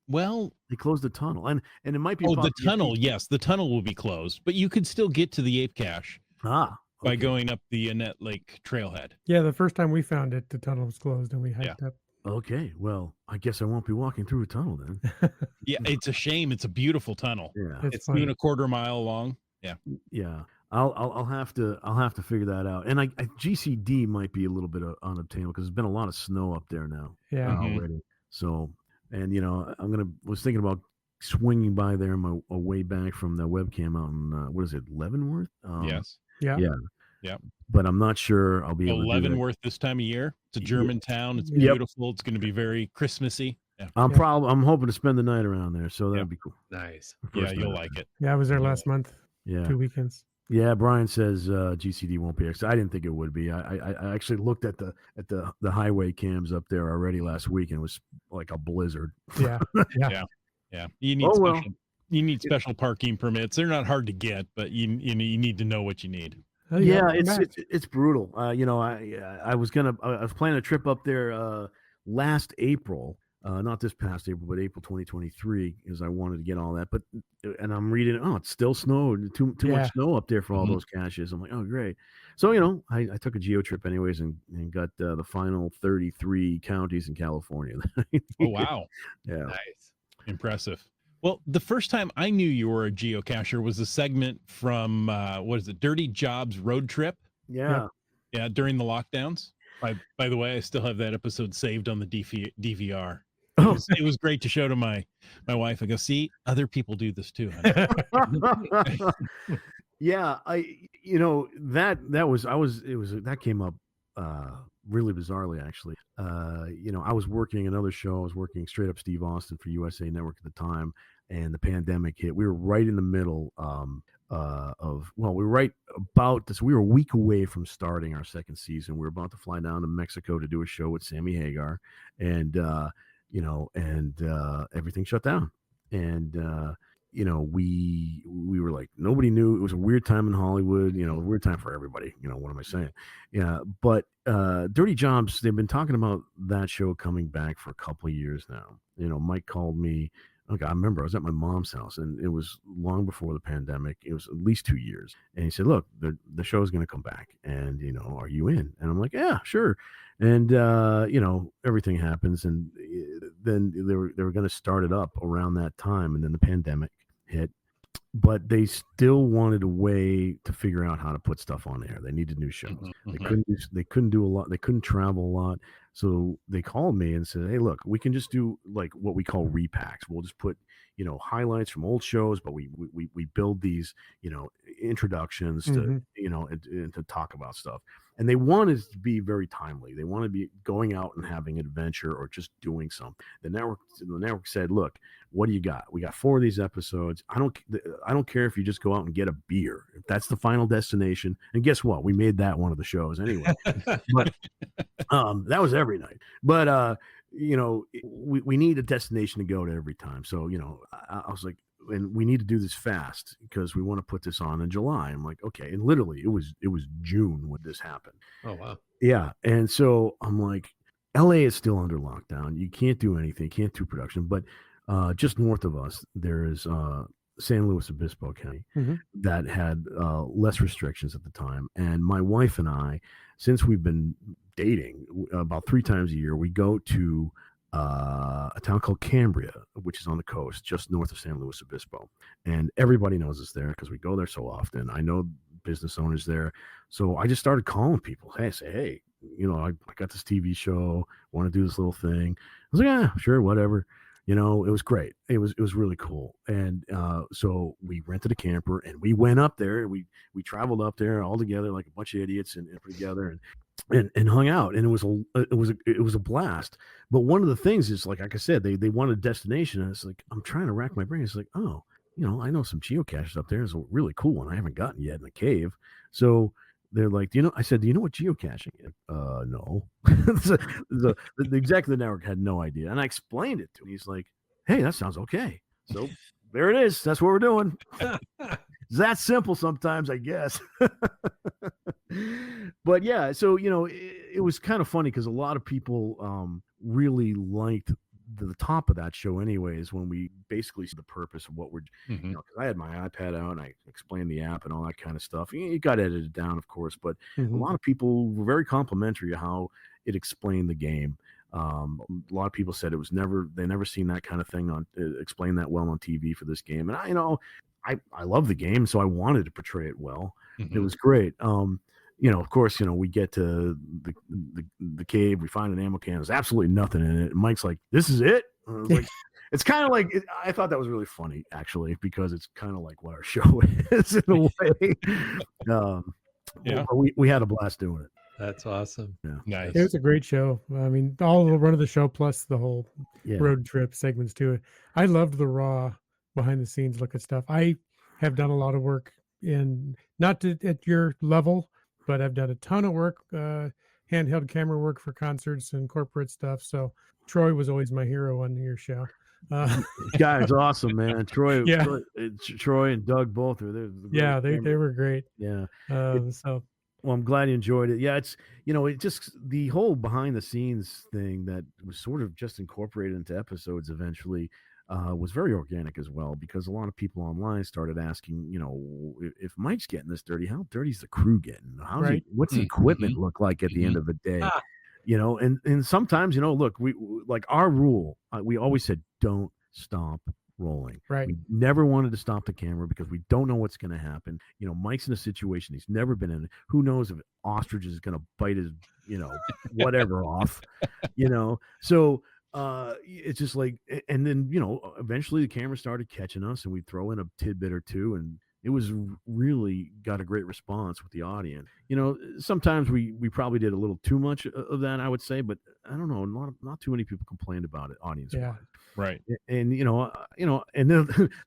A: Well,
C: they closed the tunnel, and it might be.
A: Oh, the tunnel. Yes, the tunnel will be closed, but you could still get to the Ape cache. By going up the Annette Lake trailhead.
B: Yeah, the first time we found it, the tunnel was closed, and we hiked up.
C: Okay, well, I guess I won't be walking through a tunnel then.
A: Yeah, it's a shame. It's a beautiful tunnel.
C: Yeah,
A: it's 2.25 miles long. Yeah,
C: yeah. I'll have to figure that out. And I GCD might be a little bit unobtainable because there's been a lot of snow up there now.
B: Yeah,
C: already. So, and was thinking about swinging by there on my way back from the webcam out in what is it, Leavenworth?
A: Yes.
B: Yeah.
C: But I'm not sure I'll be able to do
A: Leavenworth this time of year. It's a German town. It's beautiful. It's going to be very Christmassy. Yeah.
C: I'm hoping to spend the night around there, so that'd be cool.
D: Nice.
A: Yeah, you'll like it.
B: Yeah, I was there last month.
C: Yeah,
B: 2 weekends.
C: Yeah, Brian says GCD won't be. I didn't think it would be. I actually looked at the highway cams up there already last week, and it was like a blizzard.
B: Yeah.
A: You need special parking permits. They're not hard to get, but you need to know what you need.
B: Oh,
C: it's brutal. I was planning a trip up there last April. Not this past April, but April 2023, because I wanted to get all that. And I'm reading, it's still snow, too much snow up there for all those caches. I'm like, oh, great. So, I took a geo trip anyways and got the final 33 counties in California.
A: Oh, wow.
C: Yeah.
D: Nice.
A: Impressive. Well, the first time I knew you were a geocacher was a segment from, Dirty Jobs Road Trip?
C: Yeah.
A: Yeah, during the lockdowns. By the way, I still have that episode saved on the DVR. It was great to show to my wife. I go, see, other people do this too.
C: Yeah, that came up really bizarrely actually. I was working another show. I was working straight up Steve Austin for USA Network at the time, and the pandemic hit. We were right in the middle we were right about this. We were a week away from starting our second season. We were about to fly down to Mexico to do a show with Sammy Hagar, and everything shut down. And we were like, nobody knew. It was a weird time in Hollywood, a weird time for everybody. What am I saying? Yeah. But Dirty Jobs, they've been talking about that show coming back for a couple of years now. Mike called me Okay, I remember I was at my mom's house, and it was long before the pandemic. It was at least 2 years. And he said, "Look, the show is going to come back, and are you in?" And I'm like, "Yeah, sure." And everything happens, and then they were going to start it up around that time, and then the pandemic hit. But they still wanted a way to figure out how to put stuff on air. They needed new shows.
A: Mhm,
C: They couldn't do a lot. They couldn't travel a lot. So they called me and said, "Hey, look, we can just do like what we call repacks. We'll just put highlights from old shows, but we build these introductions to
B: Mhm.
C: and to talk about stuff." And they wanted it to be very timely. They wanted to be going out and having an adventure or just doing something. The network said, "Look, what do you got? We got 4 of these episodes. I don't care if you just go out and get a beer. If that's the final destination." And guess what? We made that one of the shows anyway. But that was every night. But we need a destination to go to every time. So I was like, and we need to do this fast because we want to put this on in July. I'm like, okay. And literally, it was June when this happened.
D: Oh wow.
C: Yeah. And so I'm like, LA is still under lockdown. You can't do anything. You can't do production. But just north of us, there is San Luis Obispo County
B: Mhm.
C: that had less restrictions at the time. And my wife and I, since we've been dating about 3 times a year, we go to a town called Cambria, which is on the coast, just north of San Luis Obispo. And everybody knows us there because we go there so often. I know business owners there. So I just started calling people. Hey, I got this TV show, want to do this little thing. I was like, "Yeah, sure, whatever." It was great. It was really cool. And so we rented a camper and we went up there. We traveled up there all together like a bunch of idiots and put together and hung out. And it was a blast. But one of the things is like I said, they wanted a destination. And it's like, I'm trying to rack my brain. It's like, oh, I know some geocaches up there. It's a really cool one I haven't gotten yet in the cave. So they're like, I said, "Do you know what geocaching is?" No. the exec of the network had no idea. And I explained it to him. He's like, "Hey, that sounds okay." So there it is. That's what we're doing. It's that simple sometimes, I guess. But yeah, so, it was kind of funny because a lot of people really liked the top of that show anyways, when we basically see the purpose of what we're,
A: mhm.
C: 'cause I had my iPad out and I explained the app and all that kind of stuff. It got edited down, of course, but a
B: Mhm.
C: lot of people were very complimentary of how it explained the game. A lot of people said they never seen that kind of thing on explained that well on TV for this game. And I love the game, so I wanted to portray it well. It
A: Mhm.
C: was great. Of course, we get to the cave, we find an ammo can. There's absolutely nothing in it. And Mike's like, "This is it?" And I was like, it's kind of like I thought that was really funny actually because it's kind of like what our show is in a way.
A: Yeah.
C: But we had a blast doing it.
D: That's awesome.
C: Yeah.
A: Nice.
B: It was a great show. I mean, all the run of the show plus the whole
C: Yeah.
B: road trip segments to it. I loved the raw behind the scenes look at stuff. I have done a lot of work at your level, but I've done a ton of work, handheld camera work for concerts and corporate stuff. So Troy was always my hero on your show.
C: Guy's awesome, man. Troy,
B: Yeah.
C: Troy and Doug both are there.
B: Yeah, they were great.
C: Yeah.
B: So
C: Well, I'm glad you enjoyed it. Yeah, it's it just the whole behind the scenes thing that was sort of just incorporated into episodes eventually was very organic as well because a lot of people online started asking, if Mike's getting this dirty, how dirty is the crew getting?
B: Right.
C: What's the equipment look like at the end of the day? And sometimes, look, we like our rule, we always said, don't stop rolling.
B: Right.
C: We never wanted to stop the camera because we don't know what's going to happen. Mike's in a situation he's never been in. Who knows if an ostrich is going to bite his, whatever off, So it's just like, and then, eventually the camera started catching us and we'd throw in a tidbit or two and it was really got a great response with the audience. Sometimes we probably did a little too much of that, I would say, but I don't know, not too many people complained about it audience wise.
B: Yeah.
A: Right.
C: And and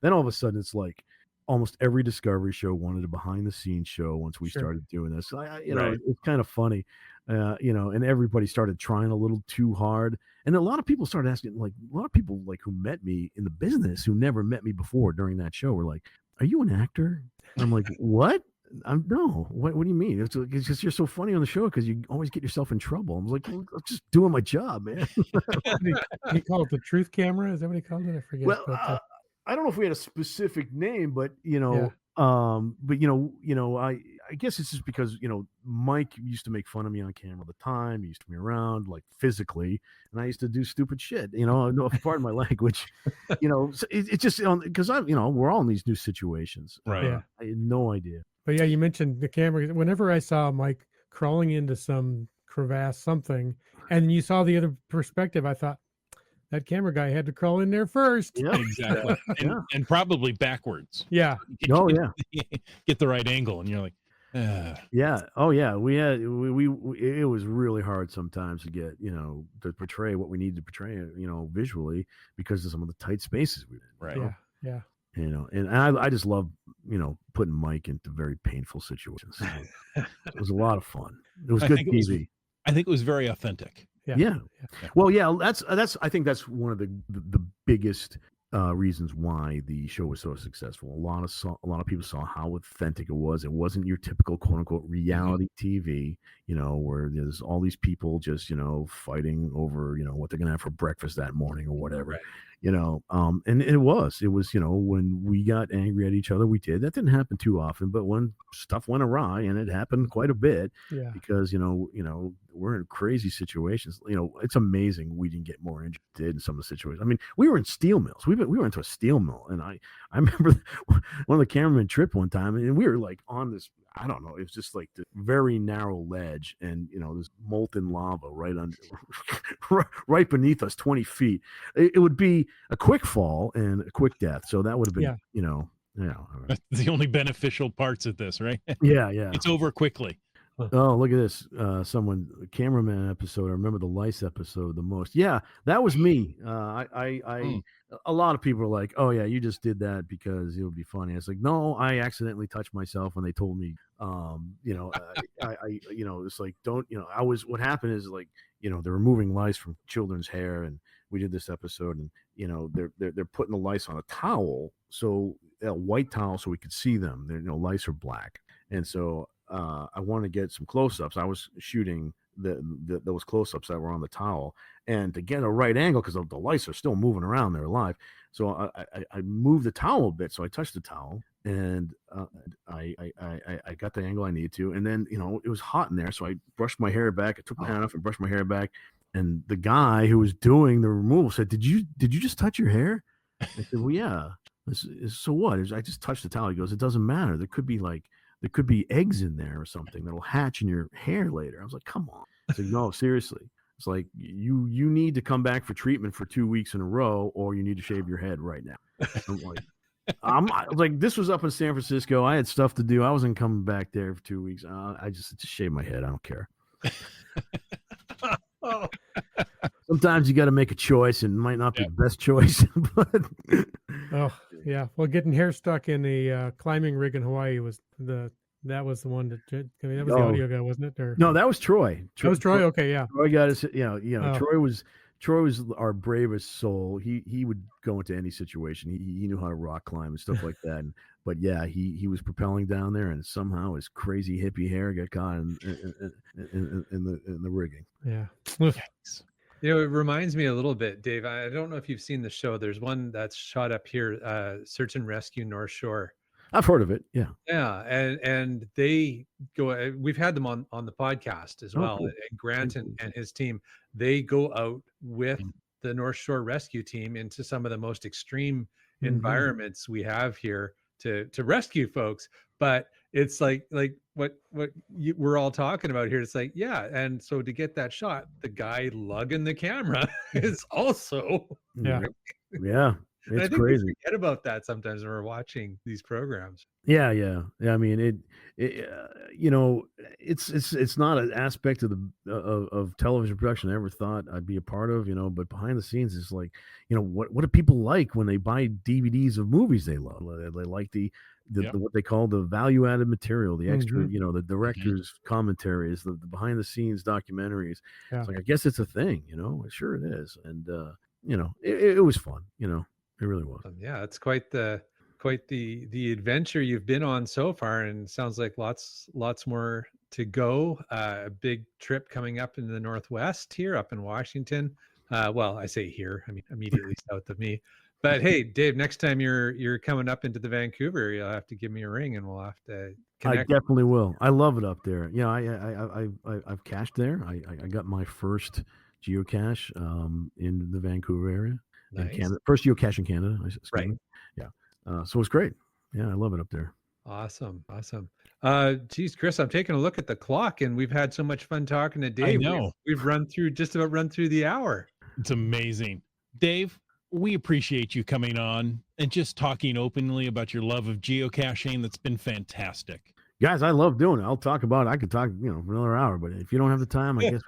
C: then all of a sudden it's like almost every Discovery show wanted a behind the scenes show once we
B: Sure.
C: started doing this.
A: Right.
C: It's kind of funny, and everybody started trying a little too hard. And a lot of people started asking, like a lot of people like who met me in the business who never met me before during that show were like, "Are you an actor?" And I'm like, "What?" No. What do you mean? It's just you're so funny on the show because you always get yourself in trouble. I'm like, well, I'm just doing my job, man.
B: He called it the truth camera. Is that what he called it? I forget.
C: Well,
B: but,
C: I don't know if we had a specific name, but
B: Yeah.
C: I guess it's just because Mike used to make fun of me on camera all the time. He used to be around like physically, and I used to do stupid shit. No, pardon my language. It's just because we're all in these new situations.
A: Right.
B: Yeah.
C: I had no idea.
B: But yeah, you mentioned the camera. Whenever I saw Mike crawling into some crevasse, something, and you saw the other perspective, I thought that camera guy had to crawl in there first.
C: Yeah,
A: Exactly. And probably backwards.
B: Yeah.
C: Oh yeah.
A: Get the right angle, and you're like,
C: Yeah. Oh yeah. We had it was really hard sometimes to get to portray what we needed to portray visually because of some of the tight spaces we were in.
A: right.
B: Yeah.
C: And I just love putting Mike into very painful situations. It was a lot of fun. It was good TV.
A: I think it was very authentic.
C: Yeah. Well, yeah. That's I think that's one of the biggest reasons why the show was so successful. A lot of people saw how authentic it was. It wasn't your typical quote unquote reality TV, where there's all these people just fighting over what they're gonna have for breakfast that morning or whatever.
A: Right.
C: And it was when we got angry at each other, we did. That didn't happen too often, but when stuff went awry, and it happened quite a bit,
B: Yeah.
C: because we're in crazy situations. It's amazing we didn't get more injured in some of the situations. I mean, we were in steel mills. We went to a steel mill, and I remember one of the cameramen tripped one time, and we were like on this. I don't know. It was just like this very narrow ledge, and there's molten lava right under, right beneath us, 20 feet. It would be a quick fall and a quick death. So that would have been,
A: That's the only beneficial parts of this, right?
C: Yeah.
A: It's over quickly.
C: Oh, look at this. Cameraman episode. I remember the lice episode the most. Yeah, that was me. A lot of people are like, oh yeah, you just did that because it would be funny. It's like, no, I accidentally touched myself when they told me, it's like, don't, what happened is like, they're removing lice from children's hair, and we did this episode, and they're putting the lice on a towel, so a white towel, so we could see them. Lice are black, and so I wanted to get some close-ups. I was shooting those close-ups that were on the towel, and to get a right angle, because the lice are still moving around, they're alive. So I moved the towel a bit, so I touched the towel, and I got the angle I needed to, and then it was hot in there, so I brushed my hair back. I took my hat off and brushed my hair back, and the guy who was doing the removal said, "Did you just touch your hair?" I said, "Well, yeah." So what? I just touched the towel. He goes, "It doesn't matter. There could be eggs in there or something that'll hatch in your hair later." I was like, "Come on." I said, "No, seriously. It's like you need to come back for treatment for 2 weeks in a row, or you need to shave your head right now." I'm like, this was up in San Francisco. I had stuff to do. I wasn't coming back there for 2 weeks. I just shave my head. I don't care. Sometimes you got to make a choice, and it might not be the best choice, but
B: Oh yeah. Well, getting hair stuck in a climbing rig in Hawaii was the one that that was the audio guy, wasn't it? Or
C: no, that was Troy.
B: That was Troy. Okay, yeah.
C: Troy got us. Troy was our bravest soul. He would go into any situation. He knew how to rock climb and stuff like that. But yeah, he was propelling down there, and somehow his crazy hippie hair got caught in the rigging.
B: Yeah.
D: It reminds me a little bit, Dave. I don't know if you've seen the show. There's one that's shot up here, Search and Rescue North Shore.
C: I've heard of it. Yeah.
D: Yeah, and they go. We've had them on the podcast as well.
C: Cool.
D: And Grant and his team, they go out with the North Shore Rescue Team into some of the most extreme environments we have here to rescue folks. But it's like what we're all talking about here. It's like, yeah, and so to get that shot, the guy lugging the camera is also
B: Yeah.
D: And I
C: It's
D: think
C: crazy.
D: we forget about that sometimes when we're watching these programs.
C: Yeah. I mean, it's not an aspect of of television production I ever thought I'd be a part of, but behind the scenes, it's like, what do people like when they buy DVDs of movies they love? They like the what they call the value added material, the extra, the director's commentaries, the behind the scenes documentaries.
B: Yeah.
C: It's like, I guess it's a thing, sure it is. And, it was fun, it really was.
D: Yeah, it's quite the quite the adventure you've been on so far, and sounds like lots more to go. A big trip coming up in the Northwest here, up in Washington. Well, I say here, I mean immediately south of me. But hey, Dave, next time you're coming up into the Vancouver area, you'll have to give me a ring, and we'll have to connect.
C: I definitely will. I love it up there. Yeah, I've cached there. I got my first geocache in the Vancouver area in
D: Nice.
C: Canada. First geocache in Canada.
D: Right.
C: Yeah. So it's great. Yeah, I love it up there.
D: Awesome. Geez, Chris, I'm taking a look at the clock, and we've had so much fun talking to Dave.
A: I know.
D: We've run through the hour.
A: It's amazing. Dave, we appreciate you coming on and just talking openly about your love of geocaching. That's been fantastic.
C: Guys, I love doing it. I'll talk about it. I could talk, for another hour, but if you don't have the time, I guess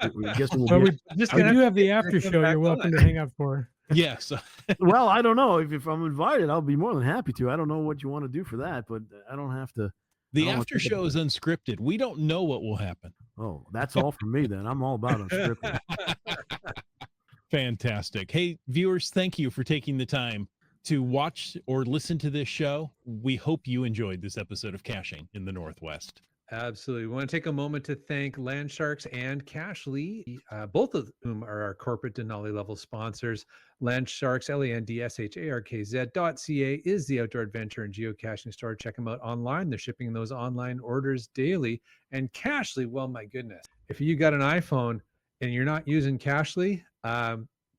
C: we'll
B: Well,
C: get.
B: we do have the after show. You're welcome to hang out for.
A: Yes.
C: Well, I don't know. If I'm invited, I'll be more than happy to. I don't know what you want to do for that, but I don't have to.
A: The after show is unscripted. We don't know what will happen.
C: Oh, that's all for me then. I'm all about unscripted.
A: Fantastic. Hey, viewers, thank you for taking the time to watch or listen to this show. We hope you enjoyed this episode of Caching in the Northwest.
D: Absolutely. We want to take a moment to thank Landsharks and Cashly, both of whom are our corporate Denali level sponsors. Landsharks, LANDSHARKZ.ca is the outdoor adventure and geocaching store. Check them out online. They're shipping those online orders daily. And Cashly, well, my goodness, if you got an iPhone and you're not using Cashly,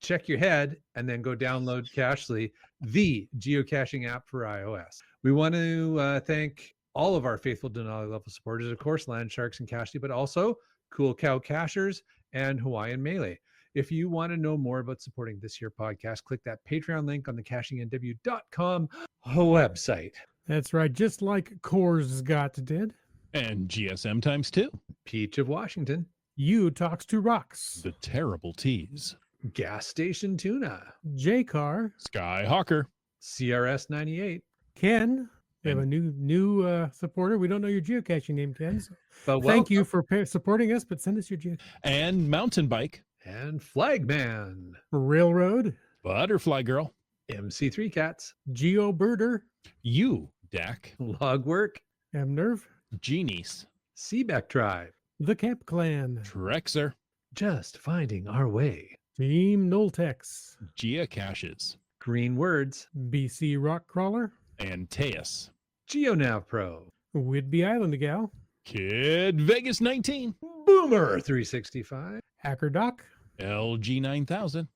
D: check your head and then go download Cashly, the geocaching app for iOS. We want to thank all of our faithful Denali level supporters, of course, Landsharks and Cashly, but also Cool Cow Cachers and Hawaiian Melee. If you want to know more about supporting this here podcast, click that Patreon link on the cachingnw.com website.
B: That's right, just like Coors got did.
A: And GSM times 2.
D: Peach of Washington.
B: You talks to rocks.
A: The Terrible Teas.
D: Gas Station Tuna.
B: J-Car.
A: Skyhawker.
D: CRS 98.
B: Ken. We have a new supporter. We don't know your geocaching name, Ken. So
D: But
B: thank you for supporting us, but send us your geocache.
A: And Mountain Bike.
D: And Flagman.
B: Railroad.
A: Butterfly Girl.
D: MC3 Cats.
B: Geo Birder.
A: You, Dak.
D: Logwork.
B: M-Nerve.
A: Genies.
D: Seabeck Tribe.
B: The Camp Clan.
A: Trexer.
D: Just finding our way.
B: Team Noltex.
A: Geocaches.
D: Green Words.
B: BC Rock Crawler.
A: And Teus.
D: GeoNav Pro.
B: Whidbey Island Gal.
A: Kid Vegas 19.
D: Boomer 365.
B: Hacker Doc.
A: LG 9000.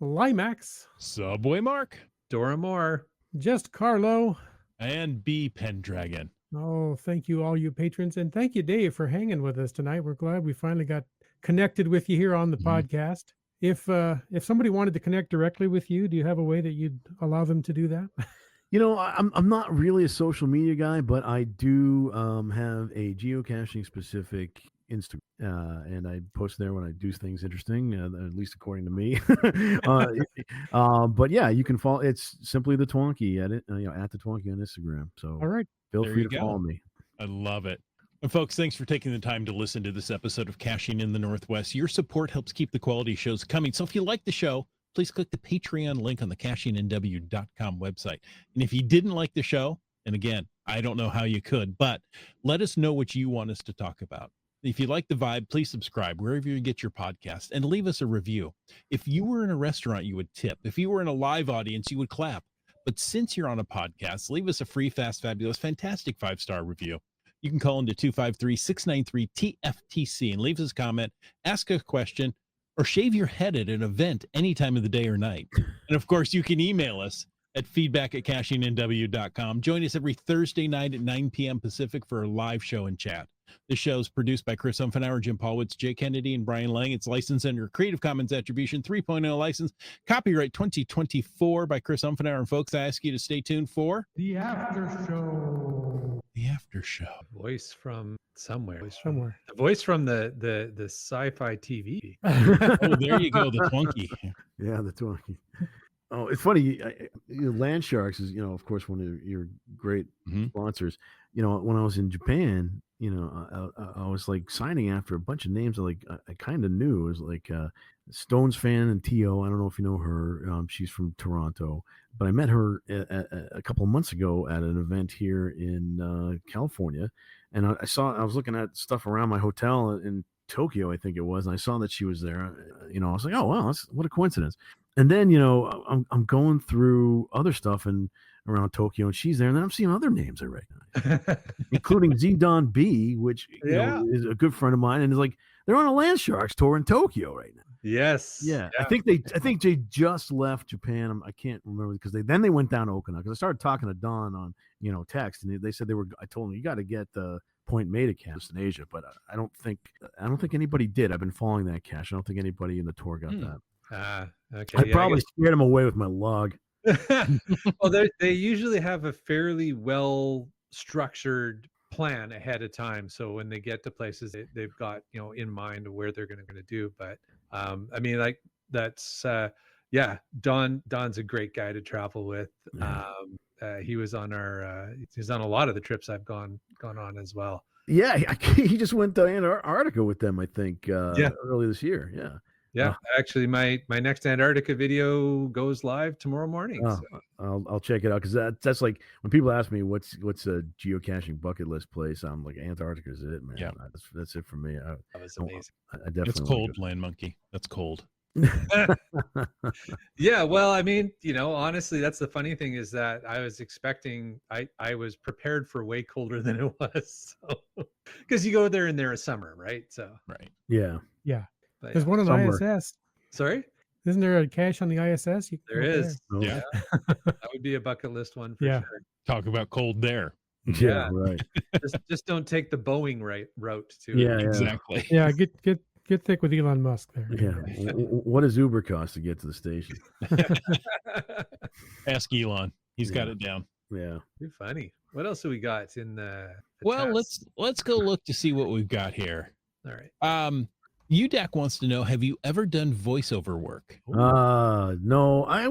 B: Limax.
A: Subway Mark.
D: Dora Moore.
B: Just Carlo.
A: And B Pendragon.
B: Oh, thank you, all you patrons. And thank you, Dave, for hanging with us tonight. We're glad we finally got connected with you here on the podcast. If somebody wanted to connect directly with you, do you have a way that you'd allow them to do that?
C: I'm not really a social media guy, but I do have a geocaching specific Instagram, and I post there when I do things interesting, at least according to me. But yeah, you can follow. It's simply the Twonky at the Twonky on Instagram. So
B: All right.
C: feel
A: There
C: free
A: you
C: to
A: go.
C: follow me.
A: I love it. And folks, thanks for taking the time to listen to this episode of Caching in the Northwest. Your support helps keep the quality shows coming. So if you like the show, please click the Patreon link on the cachingnw.com website. And if you didn't like the show, and again, I don't know how you could, but let us know what you want us to talk about. If you like the vibe, please subscribe wherever you get your podcast and leave us a review. If you were in a restaurant, you would tip. If you were in a live audience, you would clap. But since you're on a podcast, leave us a free, fast, fabulous, fantastic 5-star review. You can call into 253-693-TFTC and leave us a comment, ask a question, or shave your head at an event any time of the day or night. And of course, you can email us at feedback@cachingnw.com. Join us every Thursday night at 9 p.m. Pacific for a live show and chat. The show is produced by Chris Umfenauer, Jim Paulwitz, Jay Kennedy, and Brian Lang. It's licensed under Creative Commons Attribution 3.0 license. Copyright 2024 by Chris Umfenauer. And folks, I ask you to stay tuned for
B: The After Show.
A: the after show.
D: Voice from somewhere.
B: Somewhere.
D: The voice from the sci-fi TV.
A: Oh, there you go, the Twonky.
C: Yeah, the Twonky. Oh, it's funny. Landsharks is, of course, one of your great sponsors. When I was in Japan, I was like signing after a bunch of names I kind of knew. It was like Stones fan and T.O. I don't know if you know her. She's from Toronto, but I met her a couple of months ago at an event here in California, and I was looking at stuff around my hotel in Tokyo, I think it was, and I saw that she was there. I was like, oh wow, what a coincidence. And then I'm going through other stuff and around Tokyo, and she's there, and then I'm seeing other names I recognize, including Z Don B, which is a good friend of mine, and is like they're on a Land Sharks tour in Tokyo right now.
D: Yes.
C: Yeah. I think they just left Japan. I can't remember because they went down to Okinawa, because I started talking to Don on text, and they said I told them you got to get the Point Meta cache in Asia, but I don't think anybody did. I've been following that cache. I don't think anybody in the tour got that.
D: Okay.
C: I probably scared them away with my log.
D: Well, they usually have a fairly well structured plan ahead of time, so when they get to places, they've got in mind where they're going to do. But I mean, like that's Don's a great guy to travel with. He was on he's on a lot of the trips I've gone on as well.
C: Yeah, he just went to Antarctica with them, I think, early this year.
D: Yeah, actually, my next Antarctica video goes live tomorrow morning.
C: So. I'll check it out, because that's like when people ask me what's a geocaching bucket list place, I'm like, Antarctica is it, man. Yeah, that's it for me.
D: That was amazing.
C: I definitely.
A: It's cold, Land Monkey. That's cold.
D: Yeah, well, I mean, honestly, that's the funny thing, is that I was expecting, I was prepared for way colder than it was, because you go there in there in summer, right? So
A: right.
B: Yeah.
D: But,
B: There's one on the ISS.
D: Sorry?
B: Isn't there a cache on the ISS?
D: There is.
C: Oh.
D: Yeah. That would be a bucket list one for sure.
A: Talk about cold there.
C: Yeah, right.
D: just don't take the Boeing route to.
C: Yeah,
A: exactly.
B: Yeah, get thick with Elon Musk there.
C: Yeah. What does Uber cost to get to the station?
A: Ask Elon. He's got it down.
C: Yeah.
D: Too funny. What else do we got in the
A: Well,
D: test?
A: let's go look to see what we've got here.
D: All right.
A: UDAC wants to know, have you ever done voiceover work?
C: No, I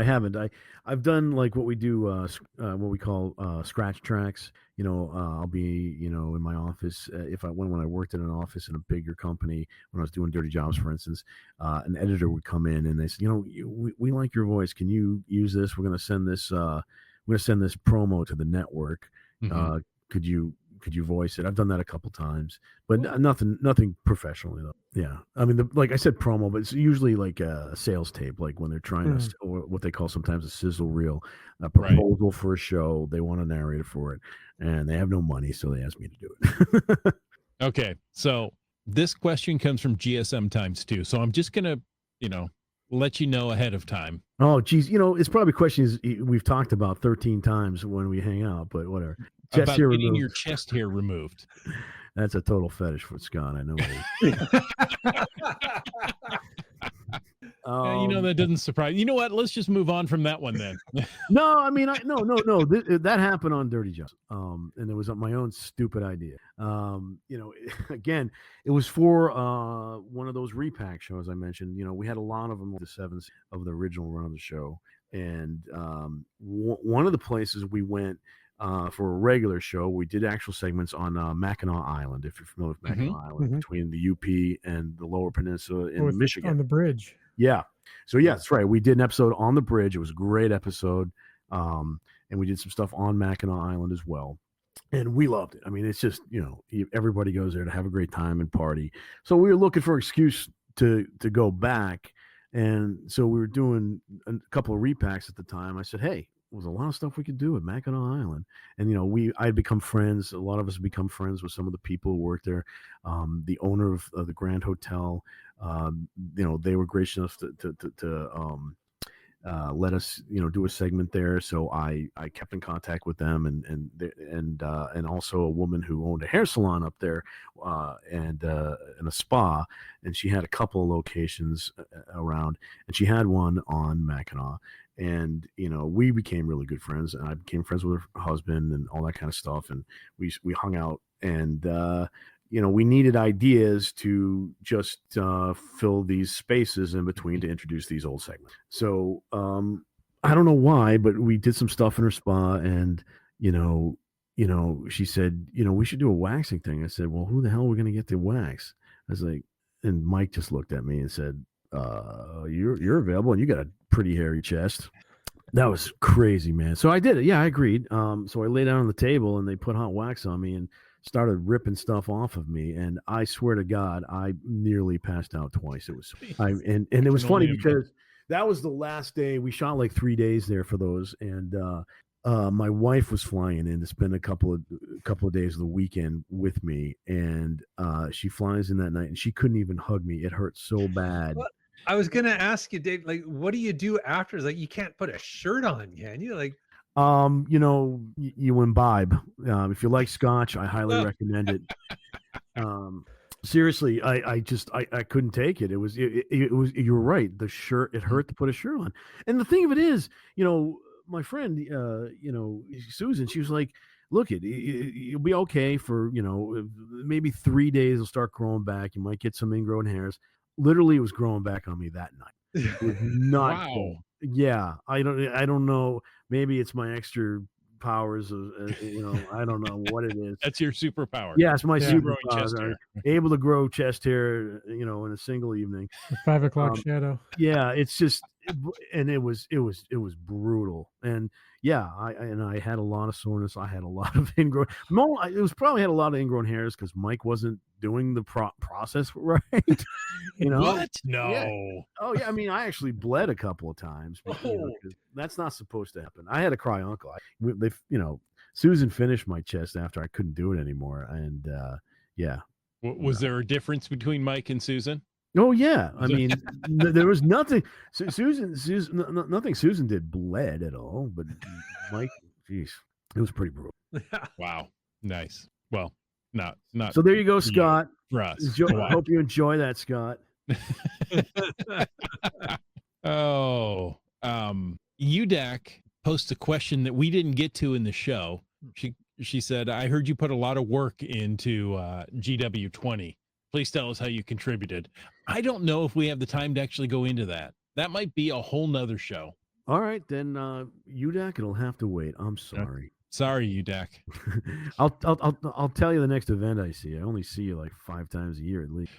C: haven't. I've done like what we do, what we call scratch tracks. I'll be, in my office. When I worked in an office in a bigger company, when I was doing dirty jobs, for instance, an editor would come in and they said, we like your voice. Can you use this? We're going to send this promo to the network.
A: Mm-hmm.
C: Could you voice it? I've done that a couple times, but nothing professionally though. Yeah, I mean, like I said, promo, but it's usually like a sales tape, like when they're trying to, or what they call sometimes a sizzle reel, a proposal for a show. They want a narrator for it, and they have no money, so they ask me to do it.
A: Okay, so this question comes from GSM Times 2, so I'm just gonna, let you know ahead of time.
C: Oh, geez, it's probably questions we've talked about 13 times when we hang out, but whatever.
A: About getting your chest hair removed.
C: That's a total fetish for Scott. I know.
A: That doesn't surprise. You know what? Let's just move on from that one then.
C: No, I mean, no. That happened on Dirty Jobs, and it was my own stupid idea. Again, it was for one of those repack shows I mentioned. We had a lot of them, the sevens of the original run of the show, and one of the places we went. For a regular show, we did actual segments on Mackinac Island, if you're familiar with Mackinac Island, between the UP and the Lower Peninsula in Michigan.
B: On the bridge.
C: Yeah. So, yeah, that's right. We did an episode on the bridge. It was a great episode. And we did some stuff on Mackinac Island as well. And we loved it. I mean, it's just, everybody goes there to have a great time and party. So we were looking for an excuse to go back. And so we were doing a couple of repacks at the time. I said, hey, there was a lot of stuff we could do at Mackinac Island. And, I'd become friends. A lot of us had become friends with some of the people who worked there. The owner of the Grand Hotel, they were gracious enough to let us, do a segment there. So I kept in contact with them and also a woman who owned a hair salon up there, and a spa, and she had a couple of locations around, and she had one on Mackinac. And, we became really good friends, and I became friends with her husband and all that kind of stuff. And we hung out, and, we needed ideas to just fill these spaces in between to introduce these old segments. So I don't know why, but we did some stuff in her spa, and, she said, we should do a waxing thing. I said, well, who the hell are we going to get to wax? I was like, and Mike just looked at me and said, you're available and you got a pretty hairy chest. That was crazy, man. So I did it. Yeah, I agreed. So I lay down on the table and they put hot wax on me and started ripping stuff off of me. And I swear to God, I nearly passed out twice. It was, and it was funny because that was the last day. We shot like 3 days there for those. And my wife was flying in to spend a couple of days of the weekend with me. And she flies in that night and she couldn't even hug me. It hurt so bad.
D: What? I was gonna ask you, Dave, like, what do you do after? It's like, you can't put a shirt on, can you? Like,
C: you imbibe. If you like scotch, I highly recommend it. Seriously, I couldn't take it. It was you were right. The shirt, it hurt to put a shirt on. And the thing of it is, my friend, Susan, she was like, look, you'll be okay for, maybe 3 days. It'll start growing back. You might get some ingrown hairs. Literally, it was growing back on me that night. It was not
A: Wow.
C: cool. Yeah, I don't know. Maybe it's my extra powers of, I don't know what it is.
A: That's your superpower.
C: Yeah, it's my
A: growing chest
C: superpower.
A: hair.
C: Able to grow chest hair, in a single evening.
B: The 5 o'clock shadow.
C: Yeah, it's just, and it was brutal. And yeah, I had a lot of soreness. I had a lot of ingrown. It was probably had a lot of ingrown hairs because Mike wasn't doing the process right.
A: What? No.
C: Yeah. Oh yeah, I mean, I actually bled a couple of times. But, 'cause that's not supposed to happen. I had to cry uncle. Susan finished my chest after I couldn't do it anymore, and yeah.
A: Was there a difference between Mike and Susan?
C: Oh yeah, I mean, there was nothing. Susan, nothing. Susan did bled at all, but Mike, geez, it was pretty brutal.
A: Wow, nice. Well, not.
C: So there you go, Scott.
A: For us.
C: I hope you enjoy that, Scott.
A: Oh, UDAC posts a question that we didn't get to in the show. She said, I heard you put a lot of work into GW20. Please tell us how you contributed. I don't know if we have the time to actually go into that. That might be a whole nother show.
C: All right, then UDAC, it'll have to wait. I'm sorry.
A: Sorry, UDAC.
C: I'll tell you the next event I see. I only see you like 5 times a year at least.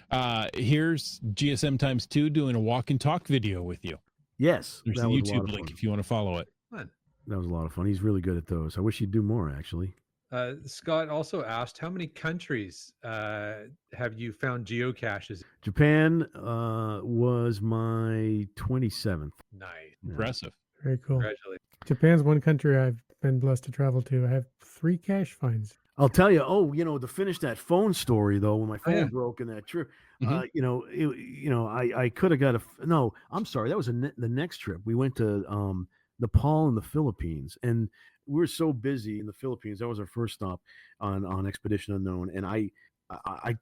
A: Here's GSM times 2 doing a walk and talk video with you.
C: Yes.
A: There's the YouTube link if you want to follow it.
D: Fun.
C: That was a lot of fun. He's really good at those. I wish he'd do more, actually.
D: Scott also asked, how many countries have you found geocaches?
C: Japan was my 27th.
D: Nice.
A: Impressive.
B: Very cool.
D: Congratulations.
B: Japan's one country I've been blessed to travel to. I have 3 cache finds.
C: I'll tell you. Oh, to finish that phone story though, when my phone broke in that trip, I could have got no. I'm sorry. That was the next trip. We went to Nepal and the Philippines, and we were so busy in the Philippines. That was our first stop on Expedition Unknown, and I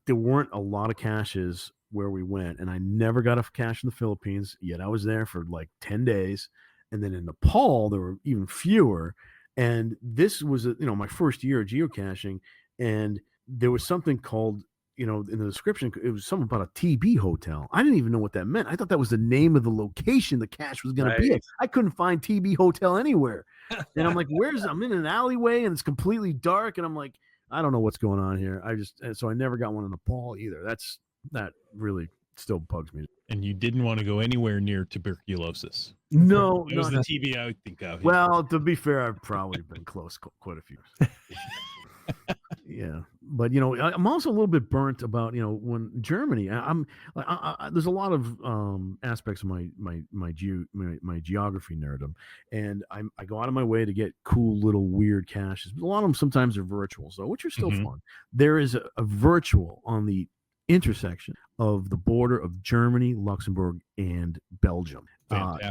C: there weren't a lot of caches where we went, and I never got a cache in the Philippines. Yet I was there for like 10 days, and then in Nepal there were even fewer. And this was my first year of geocaching, and there was something called in the description, it was something about a TB hotel. I didn't even know what that meant. I thought that was the name of the location the cache was going to be at. I couldn't find TB hotel anywhere. And I'm like, I'm in an alleyway and it's completely dark. And I'm like, I don't know what's going on here. So I never got one in Nepal either. That really still bugs me.
A: And you didn't want to go anywhere near tuberculosis.
C: No.
A: It was the TB I would think of.
C: Well, to be fair, I've probably been close quite a few. Yeah, but I'm also a little bit burnt about when Germany. There's a lot of aspects of my geography nerdom, and I go out of my way to get cool little weird caches. But a lot of them sometimes are virtual, which are still fun. There is a virtual on the intersection of the border of Germany, Luxembourg, and Belgium.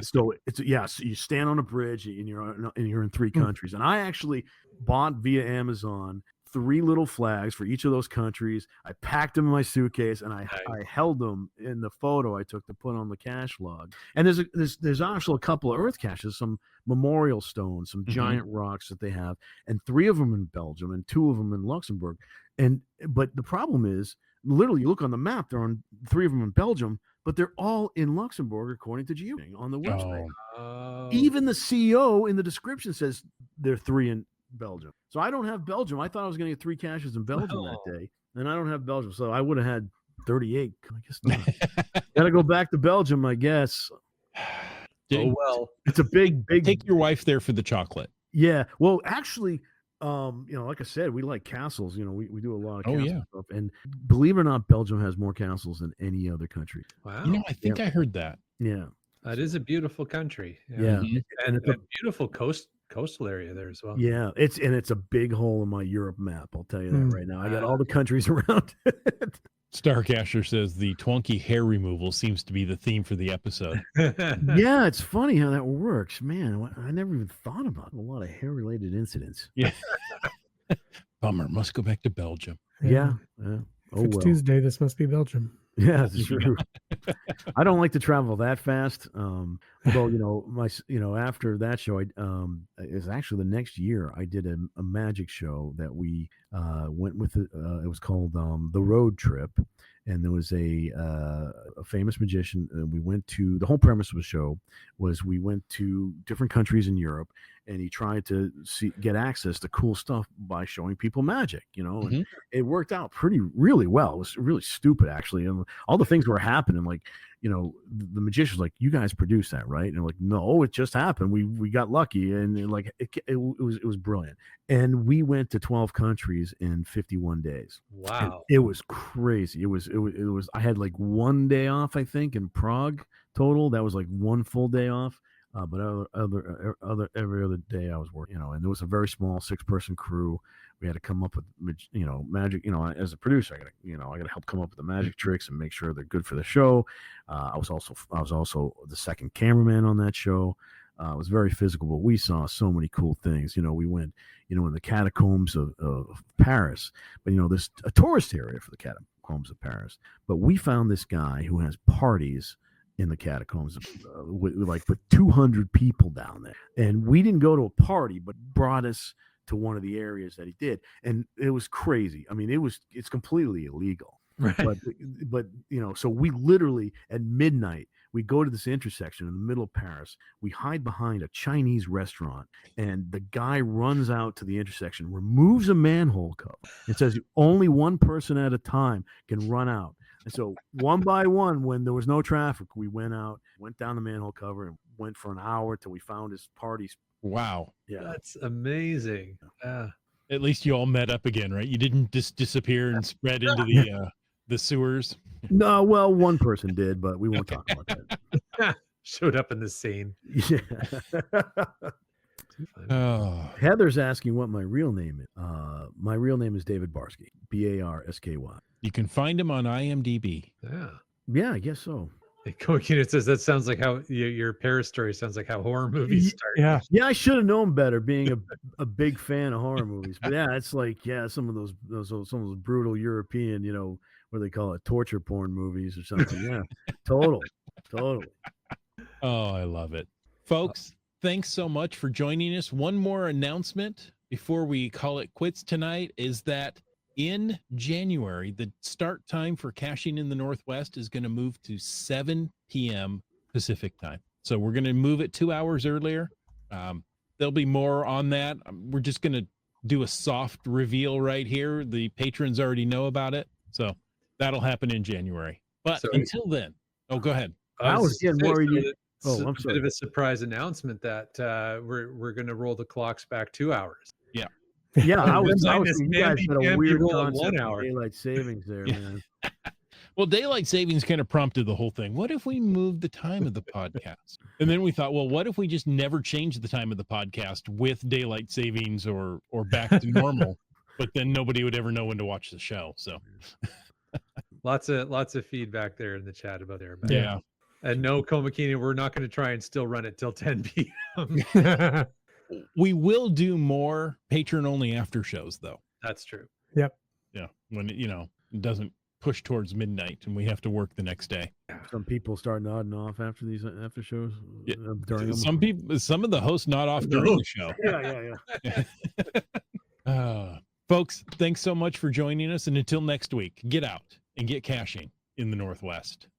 C: So so you stand on a bridge and you're in 3 countries. And I actually bought via Amazon 3 little flags for each of those countries. I packed them in my suitcase and I held them in the photo I took to put on the cache log. And there's actually a couple of earth caches, some memorial stones, some giant rocks that they have, and 3 of them in Belgium and 2 of them in Luxembourg. But the problem is, literally, you look on the map, there are 3 of them in Belgium, but they're all in Luxembourg according to Geocaching on the website.
D: Oh.
C: Even the CEO in the description says there are 3 in Belgium. So I don't have Belgium. I thought I was going to get 3 caches in Belgium that day, and I don't have Belgium. So I would have had 38. I guess not. Gotta go back to Belgium, I guess.
D: Oh well.
C: It's a big.
A: Take your wife there for the chocolate.
C: Yeah. Well, actually, like I said, we like castles. We do a lot of castle stuff. And believe it or not, Belgium has more castles than any other country.
D: Wow.
A: I think I heard that.
C: Yeah.
D: That is a beautiful country.
C: Yeah.
D: And a beautiful coastal area there as well.
C: Yeah. It's a big hole in my Europe map. I'll tell you that right now. I got all the countries around it.
A: Starcasher says the Twonky hair removal seems to be the theme for the episode.
C: Yeah, it's funny how that works. Man, I never even thought about a lot of hair-related incidents.
A: Yeah. Bummer. Must go back to Belgium.
C: Yeah.
B: If it's Tuesday, this must be Belgium.
C: Yeah, it's true. I don't like to travel that fast. Although, after that show, it was actually the next year I did a magic show that we went with. It was called The Road Trip, and there was a famous magician. We went to, the whole premise of the show was we went to different countries in Europe, and he tried to get access to cool stuff by showing people magic, and it worked out really well. It was really stupid, actually. And all the things were happening, like, the magician's like, you guys produced that, right? And I'm like, no, it just happened. We got lucky. And it was brilliant. And we went to 12 countries in 51 days.
D: Wow.
C: And it was crazy. It was, I had like 1 day off, I think, in Prague total. That was like one full day off. But every other day I was working, and there was a very small 6-person crew. We had to come up with, magic, as a producer, I got to help come up with the magic tricks and make sure they're good for the show. I was also the second cameraman on that show. It was very physical, but we saw so many cool things. We went, in the catacombs of Paris, but there's a tourist area for the catacombs of Paris. But we found this guy who has parties in the catacombs with 200 people down there, and we didn't go to a party, but brought us to one of the areas that he did, and it was crazy. I mean, it's completely illegal,
D: right?
C: But so we literally at midnight we go to this intersection in the middle of Paris. We hide behind a Chinese restaurant, and the guy runs out to the intersection, removes a manhole cover, and says only one person at a time can run out. And so one by one, when there was no traffic, we went down the manhole cover, and went for an hour till we found his party.
A: Wow.
C: Yeah.
D: That's amazing.
A: At least you all met up again, right? You didn't just disappear and spread into the sewers.
C: No, well, one person did, but we won't talk about that.
D: Showed up in the scene.
C: Yeah.
A: Oh.
C: Heather's asking what my real name is. My real name is David Barsky, Barsky.
A: You can find him on IMDb.
C: Yeah, I guess so.
D: It says that sounds like how your Paris story sounds like how horror movies start.
C: Yeah, I should have known better, being a big fan of horror movies. But yeah, it's like some of those brutal European, what they call it, torture porn movies or something. Yeah, totally.
A: Oh, I love it, folks. Thanks so much for joining us. One more announcement before we call it quits tonight is that in January, the start time for caching in the Northwest is going to move to 7 p.m. Pacific time. So we're going to move it 2 hours earlier. There'll be more on that. We're just going to do a soft reveal right here. The patrons already know about it. So that'll happen in January. But until then, go ahead.
C: I was getting worried.
D: It's a bit of a surprise announcement that we're going to roll the clocks back 2 hours.
A: Yeah.
C: Yeah, I was you guys had a weird
D: roll
C: concept
D: 1 hour.
C: of daylight savings there, man.
A: Well, daylight savings kind of prompted the whole thing. What if we moved the time of the podcast? And then we thought, well, what if we just never change the time of the podcast with daylight savings or back to normal? But then nobody would ever know when to watch the show. So
D: lots of feedback there in the chat about there.
A: Yeah.
D: And no, Komakini, we're not going to try and still run it till 10 p.m.
A: We will do more patron-only after shows, though.
D: That's true.
B: Yep.
A: Yeah, when it doesn't push towards midnight and we have to work the next day.
C: Some people start nodding off after these after shows.
A: Yeah.
C: During
A: Some of the hosts nod off during the show.
C: Yeah.
A: Folks, thanks so much for joining us, and until next week, get out and get caching in the Northwest.